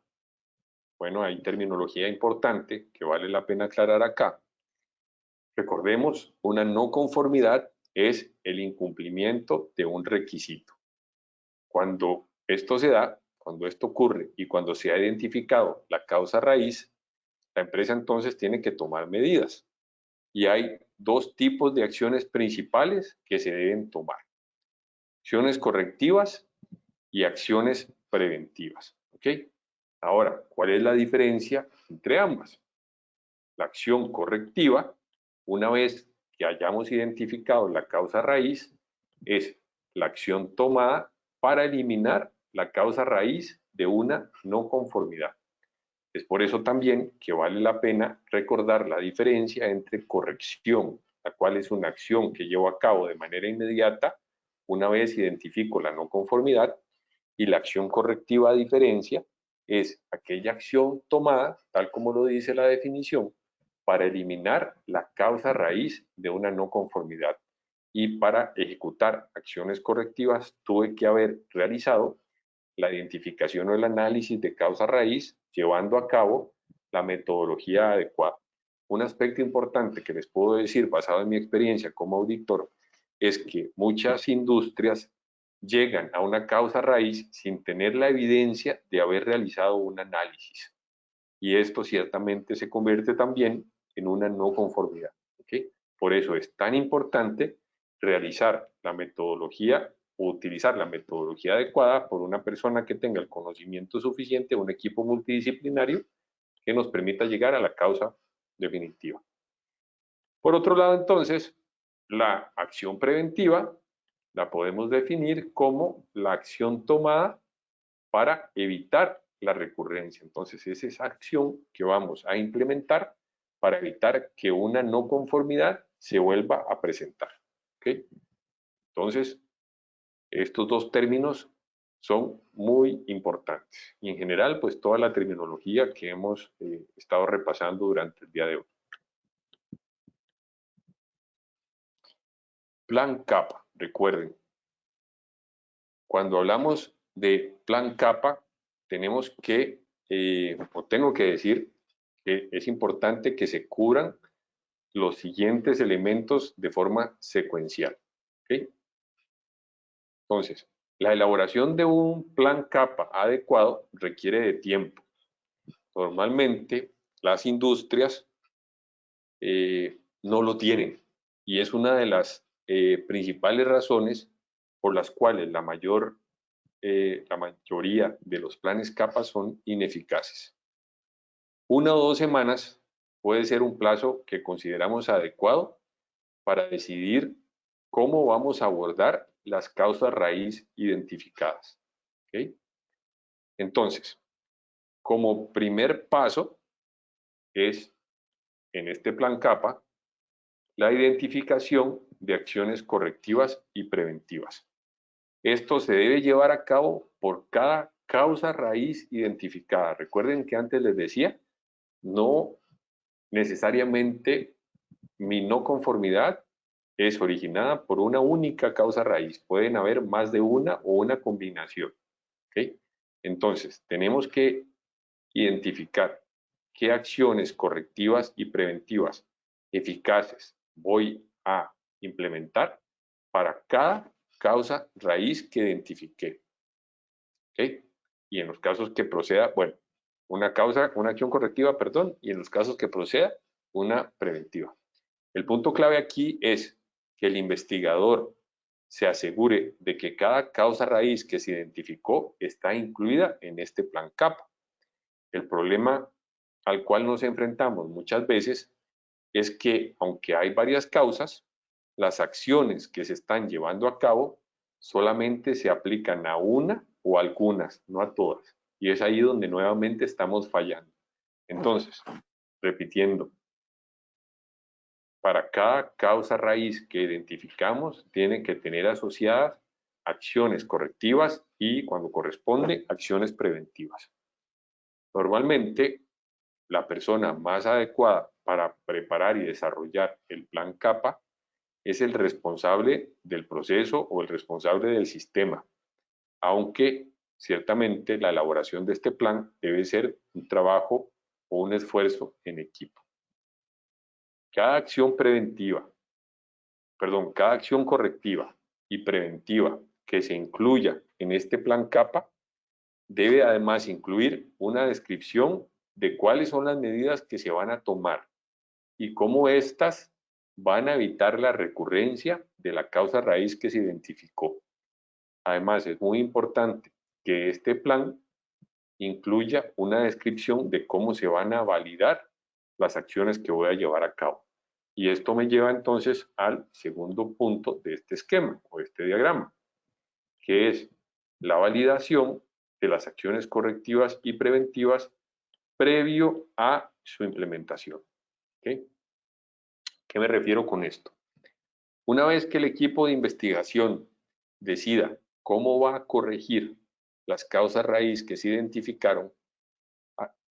A: bueno, hay terminología importante que vale la pena aclarar acá. Recordemos, una no conformidad es el incumplimiento de un requisito. Cuando esto se da, cuando esto ocurre y cuando se ha identificado la causa raíz, la empresa entonces tiene que tomar medidas. Y hay 2 tipos de acciones principales que se deben tomar. Acciones correctivas y acciones preventivas. ¿Ok? Ahora, ¿cuál es la diferencia entre ambas? La acción correctiva, una vez que hayamos identificado la causa raíz, es la acción tomada para eliminar la causa raíz de una no conformidad. Es por eso también que vale la pena recordar la diferencia entre corrección, la cual es una acción que llevo a cabo de manera inmediata una vez identifico la no conformidad, y la acción correctiva a diferencia es aquella acción tomada, tal como lo dice la definición, para eliminar la causa raíz de una no conformidad. Y para ejecutar acciones correctivas tuve que haber realizado la identificación o el análisis de causa raíz, llevando a cabo la metodología adecuada. Un aspecto importante que les puedo decir, basado en mi experiencia como auditor, es que muchas industrias llegan a una causa raíz sin tener la evidencia de haber realizado un análisis. Y esto ciertamente se convierte también en una no conformidad. ¿Okay? Por eso es tan importante realizar la metodología o utilizar la metodología adecuada por una persona que tenga el conocimiento suficiente, un equipo multidisciplinario que nos permita llegar a la causa definitiva. Por otro lado, entonces, la acción preventiva la podemos definir como la acción tomada para evitar la recurrencia. Entonces, es esa acción que vamos a implementar para evitar que una no conformidad se vuelva a presentar. ¿Okay? Entonces, estos dos términos son muy importantes. Y en general, pues toda la terminología que hemos estado repasando durante el día de hoy. Plan CAPA, recuerden, cuando hablamos de plan CAPA, tenemos que, o tengo que decir, que es importante que se cubran los siguientes elementos de forma secuencial. ¿Okay? Entonces, la elaboración de un plan CAPA adecuado requiere de tiempo. Normalmente, las industrias no lo tienen y es una de las principales razones por las cuales la mayoría de los planes CAPA son ineficaces. 1 o 2 semanas puede ser un plazo que consideramos adecuado para decidir cómo vamos a abordar las causas raíz identificadas. ¿Okay? Entonces, como primer paso es, en este plan CAPA, la identificación de acciones correctivas y preventivas. Esto se debe llevar a cabo por cada causa raíz identificada. Recuerden que antes les decía, no necesariamente mi no conformidad es originada por una única causa raíz. Pueden haber más de una o una combinación. ¿Okay? Entonces, tenemos que identificar qué acciones correctivas y preventivas eficaces voy a implementar para cada causa raíz que identifiqué. ¿Okay? Y en los casos que proceda, bueno, una acción correctiva, perdón, y en los casos que proceda, una preventiva. El punto clave aquí es que el investigador se asegure de que cada causa raíz que se identificó está incluida en este plan CAPA. El problema al cual nos enfrentamos muchas veces es que, aunque hay varias causas, las acciones que se están llevando a cabo solamente se aplican a una o algunas, no a todas. Y es ahí donde nuevamente estamos fallando. Entonces, repitiendo, para cada causa raíz que identificamos, tiene que tener asociadas acciones correctivas y, cuando corresponde, acciones preventivas. Normalmente, la persona más adecuada para preparar y desarrollar el plan CAPA es el responsable del proceso o el responsable del sistema, aunque ciertamente la elaboración de este plan debe ser un trabajo o un esfuerzo en equipo. Cada acción cada acción correctiva y preventiva que se incluya en este plan CAPA debe además incluir una descripción de cuáles son las medidas que se van a tomar y cómo éstas van a evitar la recurrencia de la causa raíz que se identificó. Además, es muy importante que este plan incluya una descripción de cómo se van a validar las acciones que voy a llevar a cabo. Y esto me lleva entonces al segundo punto de este esquema o este diagrama, que es la validación de las acciones correctivas y preventivas previo a su implementación. ¿Okay? ¿Qué me refiero con esto? Una vez que el equipo de investigación decida cómo va a corregir las causas raíz que se identificaron,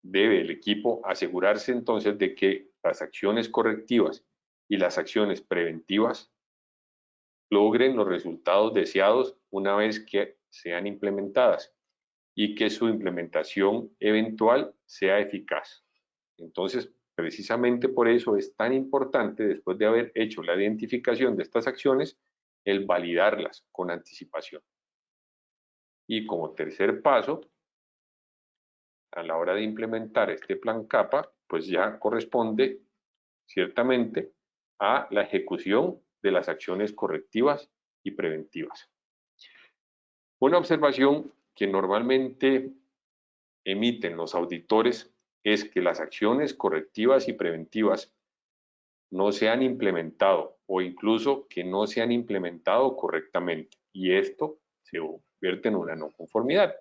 A: debe el equipo asegurarse entonces de que las acciones correctivas y las acciones preventivas logren los resultados deseados una vez que sean implementadas y que su implementación eventual sea eficaz. Entonces, precisamente por eso es tan importante, después de haber hecho la identificación de estas acciones, el validarlas con anticipación. Y como tercer paso, a la hora de implementar este plan CAPA, pues ya corresponde ciertamente a la ejecución de las acciones correctivas y preventivas. Una observación que normalmente emiten los auditores es que las acciones correctivas y preventivas no se han implementado o incluso que no se han implementado correctamente y esto se convierte en una no conformidad.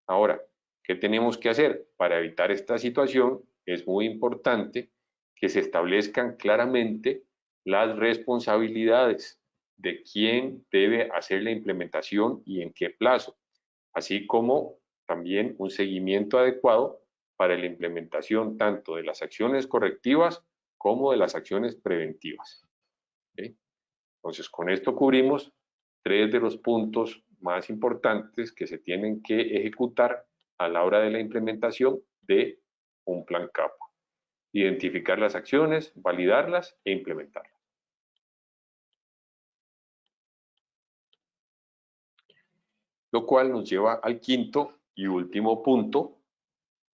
A: Ahora, ¿qué tenemos que hacer? Para evitar esta situación es muy importante que se establezcan claramente las responsabilidades de quién debe hacer la implementación y en qué plazo, así como también un seguimiento adecuado para la implementación tanto de las acciones correctivas como de las acciones preventivas. ¿Okay? Entonces, con esto cubrimos 3 de los puntos más importantes que se tienen que ejecutar a la hora de la implementación de un plan CAPA. Identificar las acciones, validarlas e implementarlas. Lo cual nos lleva al quinto y último punto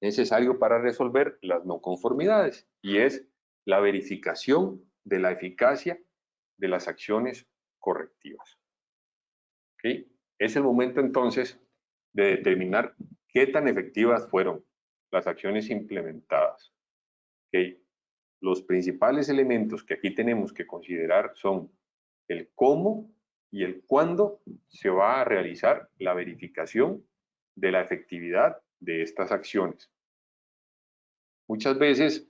A: necesario para resolver las no conformidades y es la verificación de la eficacia de las acciones correctivas. ¿Okay? Es el momento entonces de determinar qué tan efectivas fueron las acciones implementadas. ¿Okay? Los principales elementos que aquí tenemos que considerar son el cómo y el cuándo se va a realizar la verificación de la efectividad de estas acciones. Muchas veces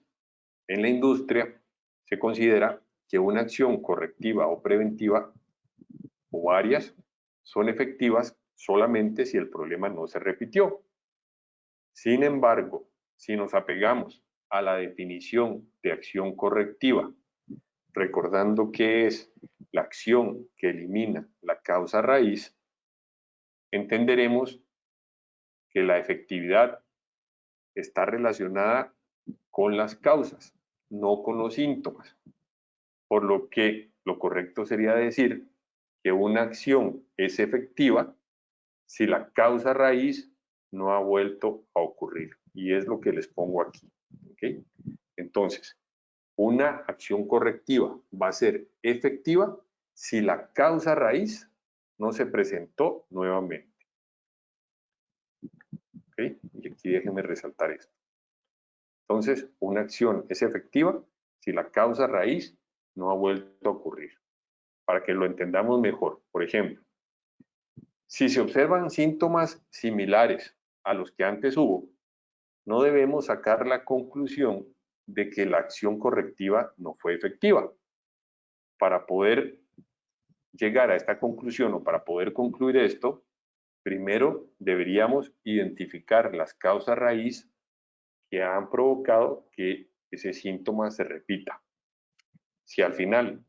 A: en la industria se considera que una acción correctiva o preventiva o varias son efectivas solamente si el problema no se repitió. Sin embargo, si nos apegamos a la definición de acción correctiva, recordando que es la acción que elimina la causa raíz, entenderemos que la efectividad está relacionada con las causas, no con los síntomas. Por lo que lo correcto sería decir que una acción es efectiva si la causa raíz no ha vuelto a ocurrir. Y es lo que les pongo aquí. ¿Okay? Entonces, una acción correctiva va a ser efectiva si la causa raíz no se presentó nuevamente. ¿Okay? Y aquí déjenme resaltar esto. Entonces, una acción es efectiva si la causa raíz no ha vuelto a ocurrir. Para que lo entendamos mejor, por ejemplo, si se observan síntomas similares a los que antes hubo, no debemos sacar la conclusión de que la acción correctiva no fue efectiva. Para poder llegar a esta conclusión o para poder concluir esto, primero deberíamos identificar las causas raíz que han provocado que ese síntoma se repita. Si al final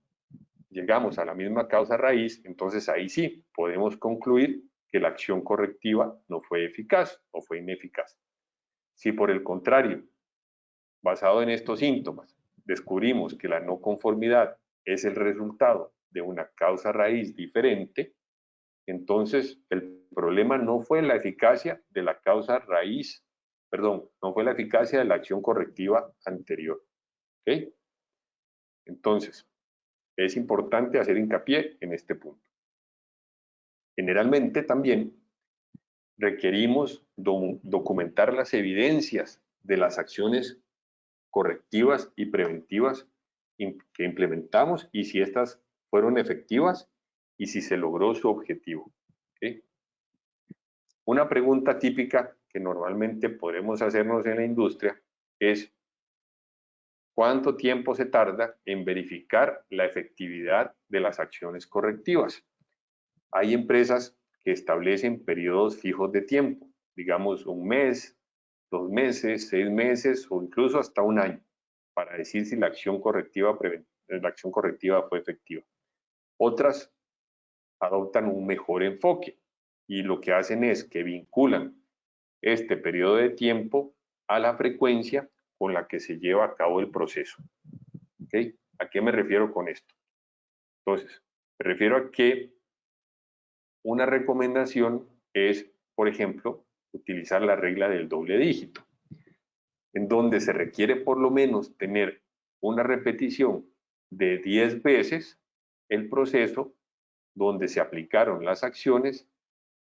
A: llegamos a la misma causa raíz, entonces ahí sí podemos concluir que la acción correctiva no fue eficaz o fue ineficaz. Si por el contrario, basado en estos síntomas, descubrimos que la no conformidad es el resultado de una causa raíz diferente, entonces el problema no fue la eficacia de la causa raíz, perdón, no fue la eficacia de la acción correctiva anterior. ¿Ok? Entonces, es importante hacer hincapié en este punto. Generalmente también requerimos documentar las evidencias de las acciones correctivas y preventivas que implementamos y si estas fueron efectivas y si se logró su objetivo. ¿Okay? Una pregunta típica que normalmente podemos hacernos en la industria es ¿cuánto tiempo se tarda en verificar la efectividad de las acciones correctivas? Hay empresas que establecen periodos fijos de tiempo, digamos un mes, 2 meses, 6 meses o incluso hasta un año, para decir si la acción correctiva fue efectiva. Otras adoptan un mejor enfoque y lo que hacen es que vinculan este periodo de tiempo a la frecuencia con la que se lleva a cabo el proceso. ¿Okay? ¿A qué me refiero con esto? Entonces, me refiero a que una recomendación es por ejemplo, utilizar la regla del doble dígito, en donde se requiere por lo menos tener una repetición de 10 veces el proceso donde se aplicaron las acciones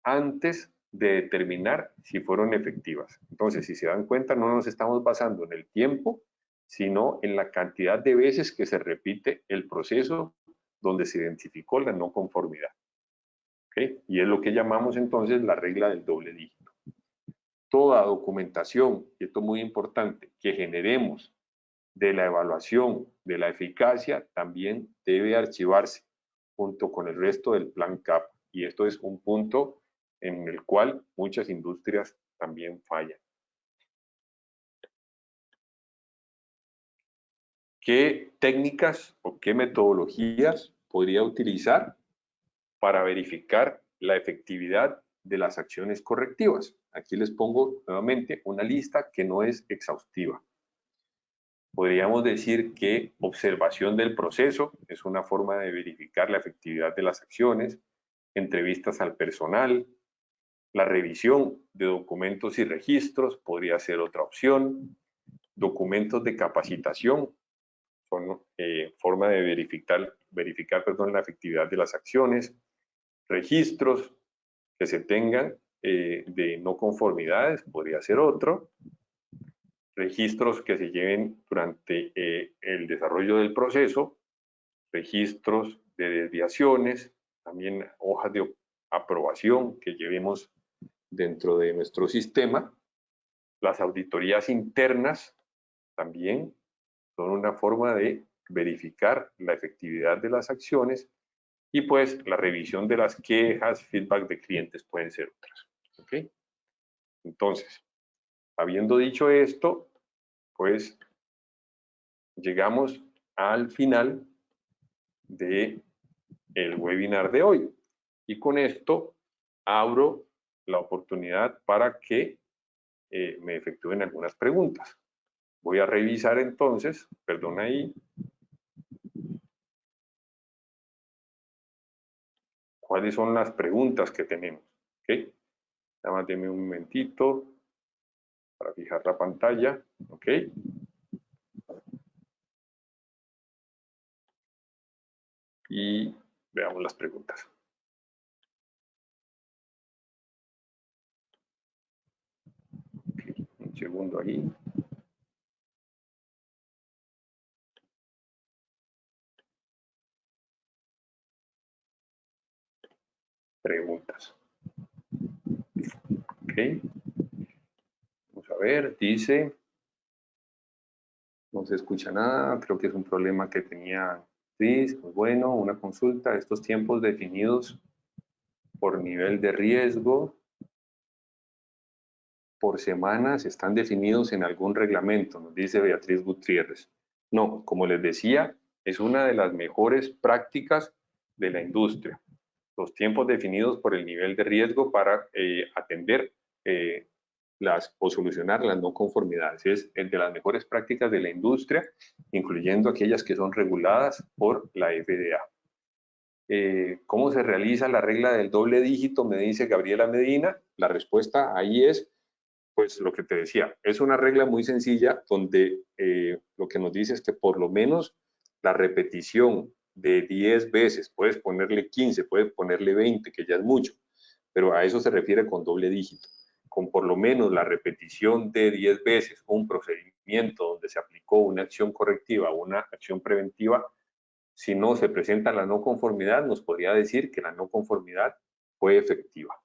A: antes de determinar si fueron efectivas. Entonces, si se dan cuenta, no nos estamos basando en el tiempo, sino en la cantidad de veces que se repite el proceso donde se identificó la no conformidad. ¿Okay? Y es lo que llamamos entonces la regla del doble dígito. Toda documentación, y esto es muy importante, que generemos de la evaluación de la eficacia también debe archivarse junto con el resto del plan CAP. Y esto es un punto en el cual muchas industrias también fallan. ¿Qué técnicas o qué metodologías podría utilizar para verificar la efectividad de las acciones correctivas? Aquí les pongo nuevamente una lista que no es exhaustiva. Podríamos decir que observación del proceso es una forma de verificar la efectividad de las acciones, entrevistas al personal, la revisión de documentos y registros podría ser otra opción, documentos de capacitación son forma de verificar la efectividad de las acciones, registros que se tengan de no conformidades podría ser otro, registros que se lleven durante el desarrollo del proceso, registros de desviaciones, también hojas de aprobación que llevemos dentro de nuestro sistema. Las auditorías internas también son una forma de verificar la efectividad de las acciones y pues la revisión de las quejas, feedback de clientes pueden ser otras. ¿Okay? Entonces, habiendo dicho esto, pues llegamos al final de el webinar de hoy. Y con esto abro la oportunidad para que me efectúen algunas preguntas. Voy a revisar entonces, perdón ahí, cuáles son las preguntas que tenemos. ¿Ok? Nada más denme un momentito para fijar la pantalla. ¿Ok? Y veamos las preguntas. Okay, un segundo ahí. Preguntas. Ok. Vamos a ver, dice, no se escucha nada, creo que es un problema que tenía Cris. Pues bueno, una consulta, estos tiempos definidos por nivel de riesgo por semanas están definidos en algún reglamento, nos dice Beatriz Gutiérrez. No, como les decía, es una de las mejores prácticas de la industria. Los tiempos definidos por el nivel de riesgo para atender o solucionar las no conformidades. Es el de las mejores prácticas de la industria, incluyendo aquellas que son reguladas por la FDA. ¿Cómo se realiza la regla del doble dígito? Me dice Gabriela Medina. La respuesta ahí es, pues lo que te decía, es una regla muy sencilla donde lo que nos dice es que por lo menos la repetición de 10 veces, puedes ponerle 15, puedes ponerle 20, que ya es mucho, pero a eso se refiere con doble dígito. Con por lo menos la repetición de 10 veces un procedimiento donde se aplicó una acción correctiva o una acción preventiva, si no se presenta la no conformidad, nos podría decir que la no conformidad fue efectiva.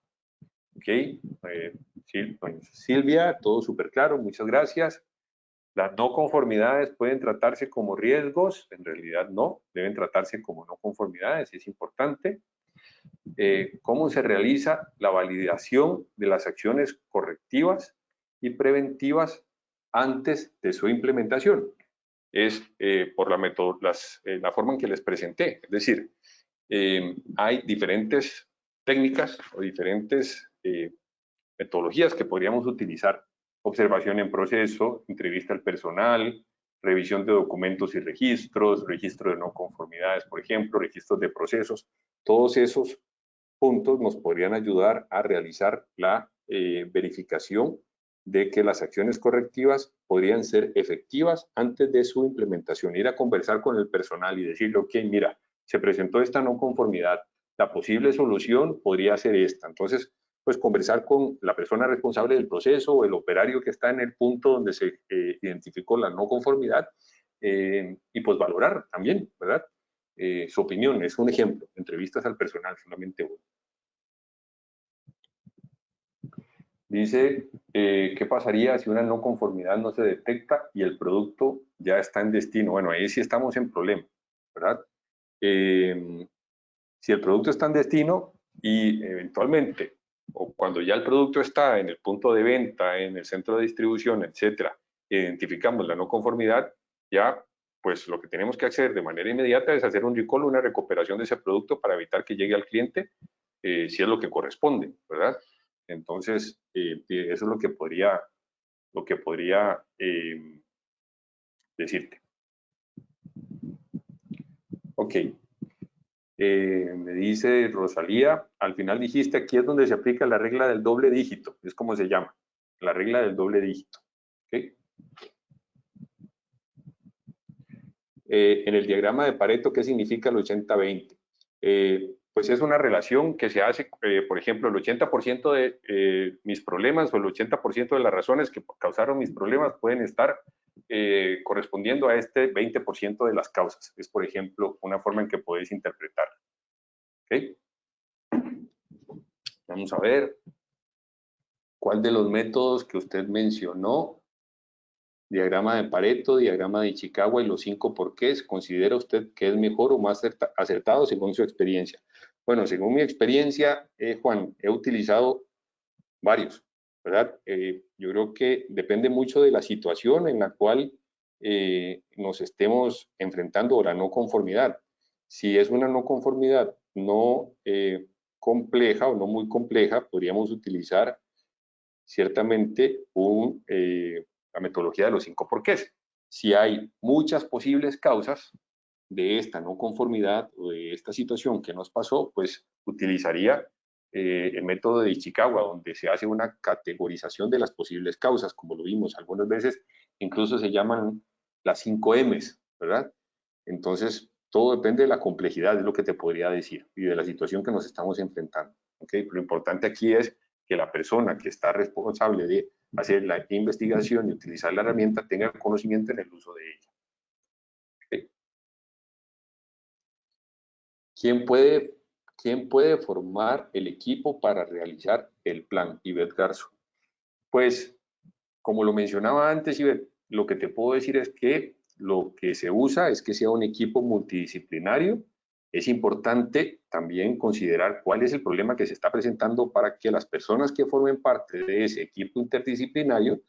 A: ¿Ok? Silvia, todo súper claro, muchas gracias. Las no conformidades pueden tratarse como riesgos, en realidad no, deben tratarse como no conformidades, es importante. ¿Cómo se realiza la validación de las acciones correctivas y preventivas antes de su implementación? Es por la forma en que les presenté, es decir, hay diferentes técnicas o diferentes metodologías que podríamos utilizar. Observación en proceso, entrevista al personal, revisión de documentos y registros, registro de no conformidades, por ejemplo, registros de procesos. Todos esos puntos nos podrían ayudar a realizar la verificación de que las acciones correctivas podrían ser efectivas antes de su implementación. Ir a conversar con el personal y decirle, ok, mira, se presentó esta no conformidad, la posible solución podría ser esta. Entonces, pues conversar con la persona responsable del proceso o el operario que está en el punto donde se identificó la no conformidad y pues valorar también, ¿verdad? Su opinión, es un ejemplo, entrevistas al personal, solamente uno. Dice, ¿qué pasaría si una no conformidad no se detecta y el producto ya está en destino? Bueno, ahí sí estamos en problema, ¿verdad? Si el producto está en destino y eventualmente, o cuando ya el producto está en el punto de venta, en el centro de distribución, etcétera, identificamos la no conformidad, ya pues lo que tenemos que hacer de manera inmediata es hacer un recall, una recuperación de ese producto para evitar que llegue al cliente, si es lo que corresponde, ¿verdad? Entonces, eso es lo que podría decirte. Ok. Me dice Rosalía, al final dijiste, aquí es donde se aplica la regla del doble dígito, es como se llama, la regla del doble dígito. ¿Okay? En el diagrama de Pareto, ¿qué significa el 80-20? Pues es una relación que se hace, por ejemplo, el 80% de mis problemas o el 80% de las razones que causaron mis problemas pueden estar correspondiendo a este 20% de las causas. Es, por ejemplo, una forma en que podéis interpretar. ¿Okay? Vamos a ver. ¿Cuál de los métodos que usted mencionó, diagrama de Pareto, diagrama de Ichikawa y los 5 porqués, considera usted que es mejor o más acertado según su experiencia? Bueno, según mi experiencia, Juan, he utilizado varios, ¿verdad? Yo creo que depende mucho de la situación en la cual nos estemos enfrentando o la no conformidad. Si es una no conformidad no compleja o no muy compleja, podríamos utilizar ciertamente la metodología de los 5 porqués. Si hay muchas posibles causas de esta no conformidad o de esta situación que nos pasó, pues utilizaría el método de Ichikawa, donde se hace una categorización de las posibles causas, como lo vimos algunas veces, incluso se llaman las 5 M's, ¿verdad? Entonces, todo depende de la complejidad, es lo que te podría decir, y de la situación que nos estamos enfrentando. ¿Okay? Pero lo importante aquí es que la persona que está responsable de hacer la investigación y utilizar la herramienta tenga conocimiento en el uso de ella. ¿Okay? ¿Quién puede formar el equipo para realizar el plan? Ivette Garzo. Pues, como lo mencionaba antes, Ivette, lo que te puedo decir es que lo que se usa es que sea un equipo multidisciplinario. Es importante también considerar cuál es el problema que se está presentando para que las personas que formen parte de ese equipo interdisciplinario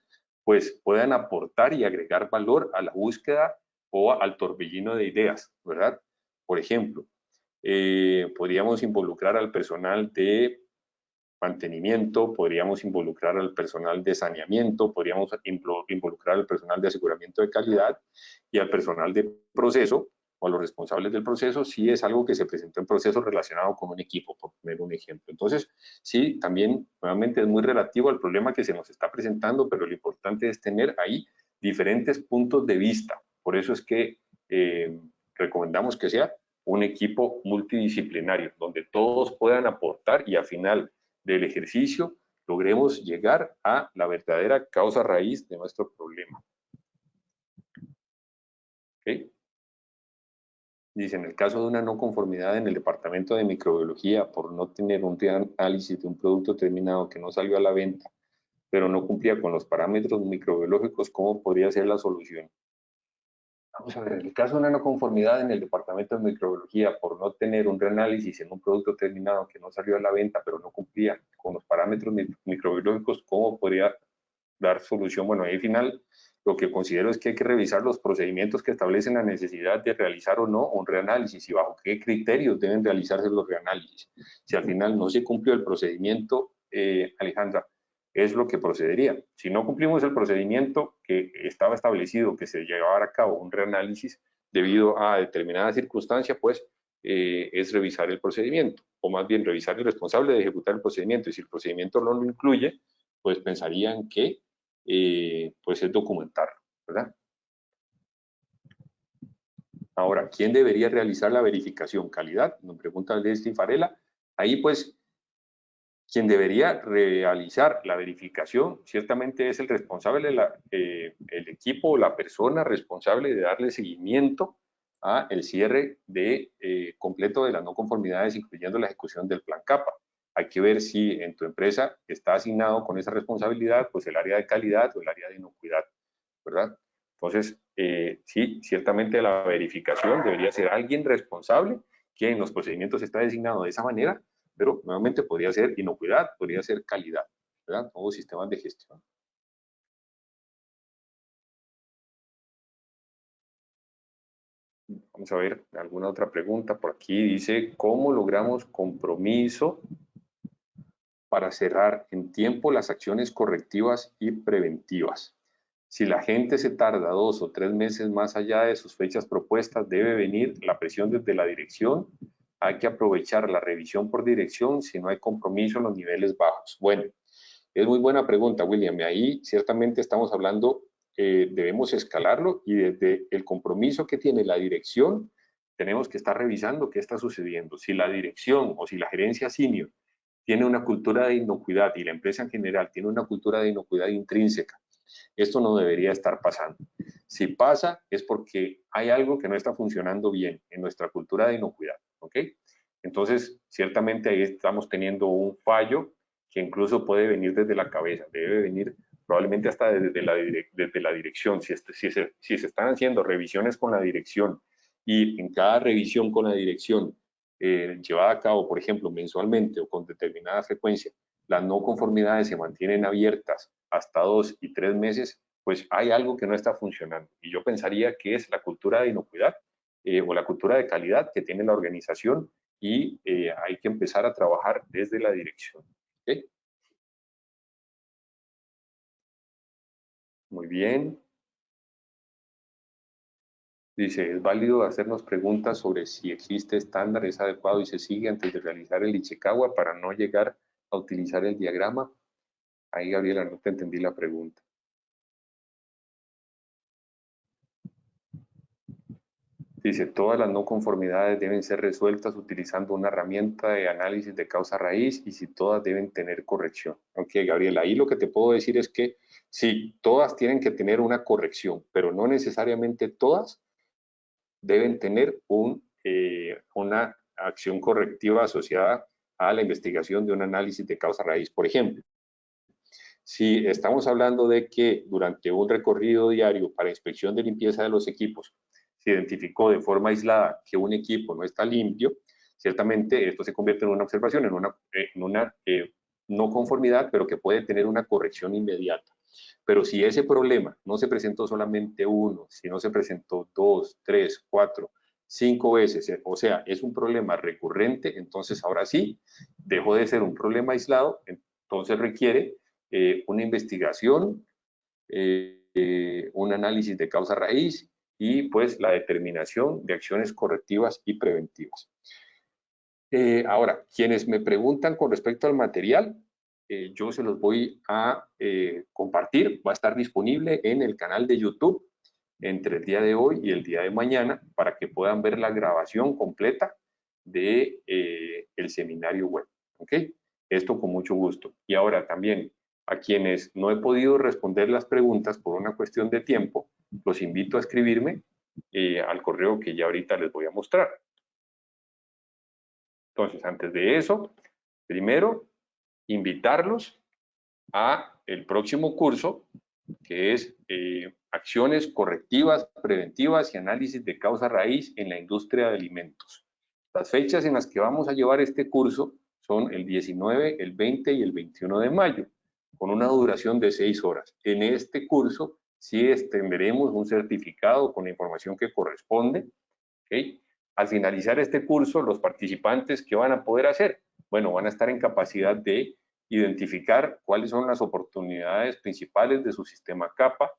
A: pues puedan aportar y agregar valor a la búsqueda o al torbellino de ideas, ¿verdad? Por ejemplo, podríamos involucrar al personal de mantenimiento, podríamos involucrar al personal de saneamiento, podríamos involucrar al personal de aseguramiento de calidad y al personal de proceso o a los responsables del proceso si es algo que se presentó en proceso relacionado con un equipo, por poner un ejemplo. Entonces, sí, también nuevamente es muy relativo al problema que se nos está presentando, pero lo importante es tener ahí diferentes puntos de vista. Por eso es que recomendamos que sea un equipo multidisciplinario, donde todos puedan aportar y al final del ejercicio logremos llegar a la verdadera causa raíz de nuestro problema. ¿Okay? Dice, en el caso de una no conformidad en el departamento de microbiología por no tener un análisis de un producto terminado que no salió a la venta, pero no cumplía con los parámetros microbiológicos, ¿cómo podría ser la solución? Vamos a ver, en el caso de una no conformidad en el departamento de microbiología por no tener un reanálisis en un producto terminado que no salió a la venta, pero no cumplía con los parámetros microbiológicos, ¿cómo podría dar solución? Bueno, ahí al final lo que considero es que hay que revisar los procedimientos que establecen la necesidad de realizar o no un reanálisis y bajo qué criterios deben realizarse los reanálisis. Si al final no se cumplió el procedimiento, Alejandra, es lo que procedería. Si no cumplimos el procedimiento que estaba establecido, que se llevara a cabo un reanálisis debido a determinada circunstancia, pues es revisar el procedimiento, o más bien revisar el responsable de ejecutar el procedimiento, y si el procedimiento no lo incluye, pues pensarían que pues es documentarlo, ¿verdad? Ahora, ¿quién debería realizar la verificación? ¿Calidad? Nos pregunta Leslie Farela. Ahí pues quien debería realizar la verificación ciertamente es el responsable, el equipo o la persona responsable de darle seguimiento a el cierre de, completo de las no conformidades, incluyendo la ejecución del plan CAPA. Hay que ver si en tu empresa está asignado con esa responsabilidad, pues el área de calidad o el área de inocuidad, ¿verdad? Entonces, sí, ciertamente la verificación debería ser alguien responsable que en los procedimientos está designado de esa manera, pero nuevamente podría ser inocuidad, podría ser calidad, ¿verdad? Nuevos sistemas de gestión. Vamos a ver alguna otra pregunta por aquí. Dice, ¿cómo logramos compromiso para cerrar en tiempo las acciones correctivas y preventivas? Si la gente se tarda 2 o 3 meses más allá de sus fechas propuestas, debe venir la presión desde la dirección. Hay que aprovechar la revisión por dirección si no hay compromiso en los niveles bajos. Bueno, es muy buena pregunta, William. Y ahí ciertamente estamos hablando, debemos escalarlo y desde el compromiso que tiene la dirección, tenemos que estar revisando qué está sucediendo. Si la dirección o si la gerencia senior tiene una cultura de inocuidad y la empresa en general tiene una cultura de inocuidad intrínseca, esto no debería estar pasando. Si pasa, es porque hay algo que no está funcionando bien en nuestra cultura de inocuidad, ¿ok? Entonces, ciertamente ahí estamos teniendo un fallo que incluso puede venir desde la cabeza, debe venir probablemente hasta desde la dirección. Si se están haciendo revisiones con la dirección y en cada revisión con la dirección llevada a cabo, por ejemplo, mensualmente o con determinada frecuencia, las no conformidades se mantienen abiertas hasta 2 y 3 meses, pues hay algo que no está funcionando. Y yo pensaría que es la cultura de inocuidad o la cultura de calidad que tiene la organización y hay que empezar a trabajar desde la dirección. ¿Okay? Muy bien. Dice, ¿es válido hacernos preguntas sobre si existe estándar, es adecuado y se sigue antes de realizar el Ichikawa para no llegar a utilizar el diagrama? Ahí, Gabriela, no te entendí la pregunta. Dice, todas las no conformidades deben ser resueltas utilizando una herramienta de análisis de causa raíz y si todas deben tener corrección. Ok, Gabriela, ahí lo que te puedo decir es que sí, todas tienen que tener una corrección, pero no necesariamente todas deben tener una acción correctiva asociada a la investigación de un análisis de causa raíz. Por ejemplo, si estamos hablando de que durante un recorrido diario para inspección de limpieza de los equipos se identificó de forma aislada que un equipo no está limpio, ciertamente esto se convierte en una observación, en una no conformidad, pero que puede tener una corrección inmediata. Pero si ese problema no se presentó solamente uno, si no se presentó 2, 3, 4, 5 veces, o sea, es un problema recurrente, entonces ahora sí, dejó de ser un problema aislado, entonces requiere una investigación, un análisis de causa raíz y pues la determinación de acciones correctivas y preventivas. Ahora, quienes me preguntan con respecto al material, yo se los voy a compartir, va a estar disponible en el canal de YouTube entre el día de hoy y el día de mañana para que puedan ver la grabación completa de el seminario web. ¿Ok? Esto con mucho gusto. Y ahora también a quienes no he podido responder las preguntas por una cuestión de tiempo, los invito a escribirme al correo que ya ahorita les voy a mostrar. Entonces, antes de eso, primero, invitarlos a el próximo curso, que es acciones correctivas, preventivas y análisis de causa raíz en la industria de alimentos. Las fechas en las que vamos a llevar este curso son el 19, el 20 y el 21 de mayo, con una duración de 6 horas. En este curso sí extenderemos un certificado con la información que corresponde, ¿okay? Al finalizar este curso, los participantes, ¿qué van a poder hacer? Bueno, van a estar en capacidad de identificar cuáles son las oportunidades principales de su sistema CAPA,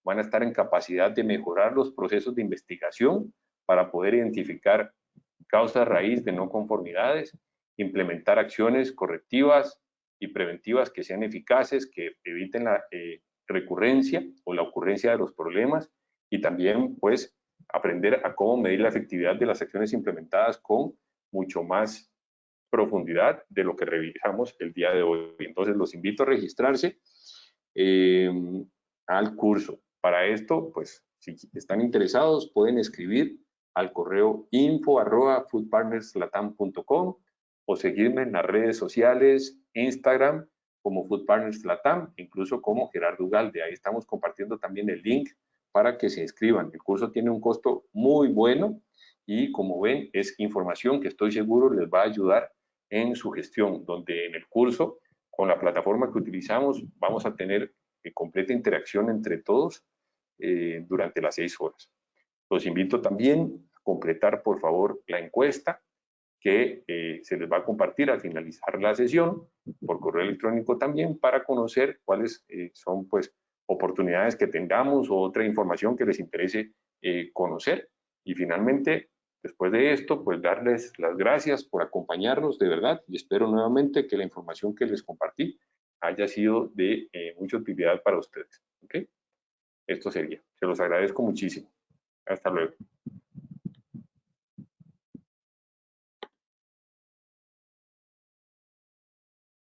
A: van a estar en capacidad de mejorar los procesos de investigación para poder identificar causas raíz de no conformidades, implementar acciones correctivas y preventivas que sean eficaces, que eviten la recurrencia o la ocurrencia de los problemas, y también pues aprender a cómo medir la efectividad de las acciones implementadas con mucho más profundidad de lo que revisamos el día de hoy. Entonces los invito a registrarse eh, al curso. Para esto, pues si están interesados pueden escribir al correo info@foodpartnerslatam.com o seguirme en las redes sociales, Instagram como Food Partners Latam, incluso como Gerardo Ugalde. Ahí estamos compartiendo también el link para que se inscriban. El curso tiene un costo muy bueno y, como ven, es información que estoy seguro les va a ayudar en su gestión, donde en el curso, con la plataforma que utilizamos, vamos a tener completa interacción entre todos durante las 6 horas. Los invito también a completar, por favor, la encuesta que se les va a compartir al finalizar la sesión por correo electrónico también, para conocer cuáles son pues oportunidades que tengamos o otra información que les interese conocer. Y finalmente, después de esto, pues darles las gracias por acompañarnos de verdad, y espero nuevamente que la información que les compartí haya sido de mucha utilidad para ustedes. ¿Okay? Esto sería. Se los agradezco muchísimo. Hasta luego.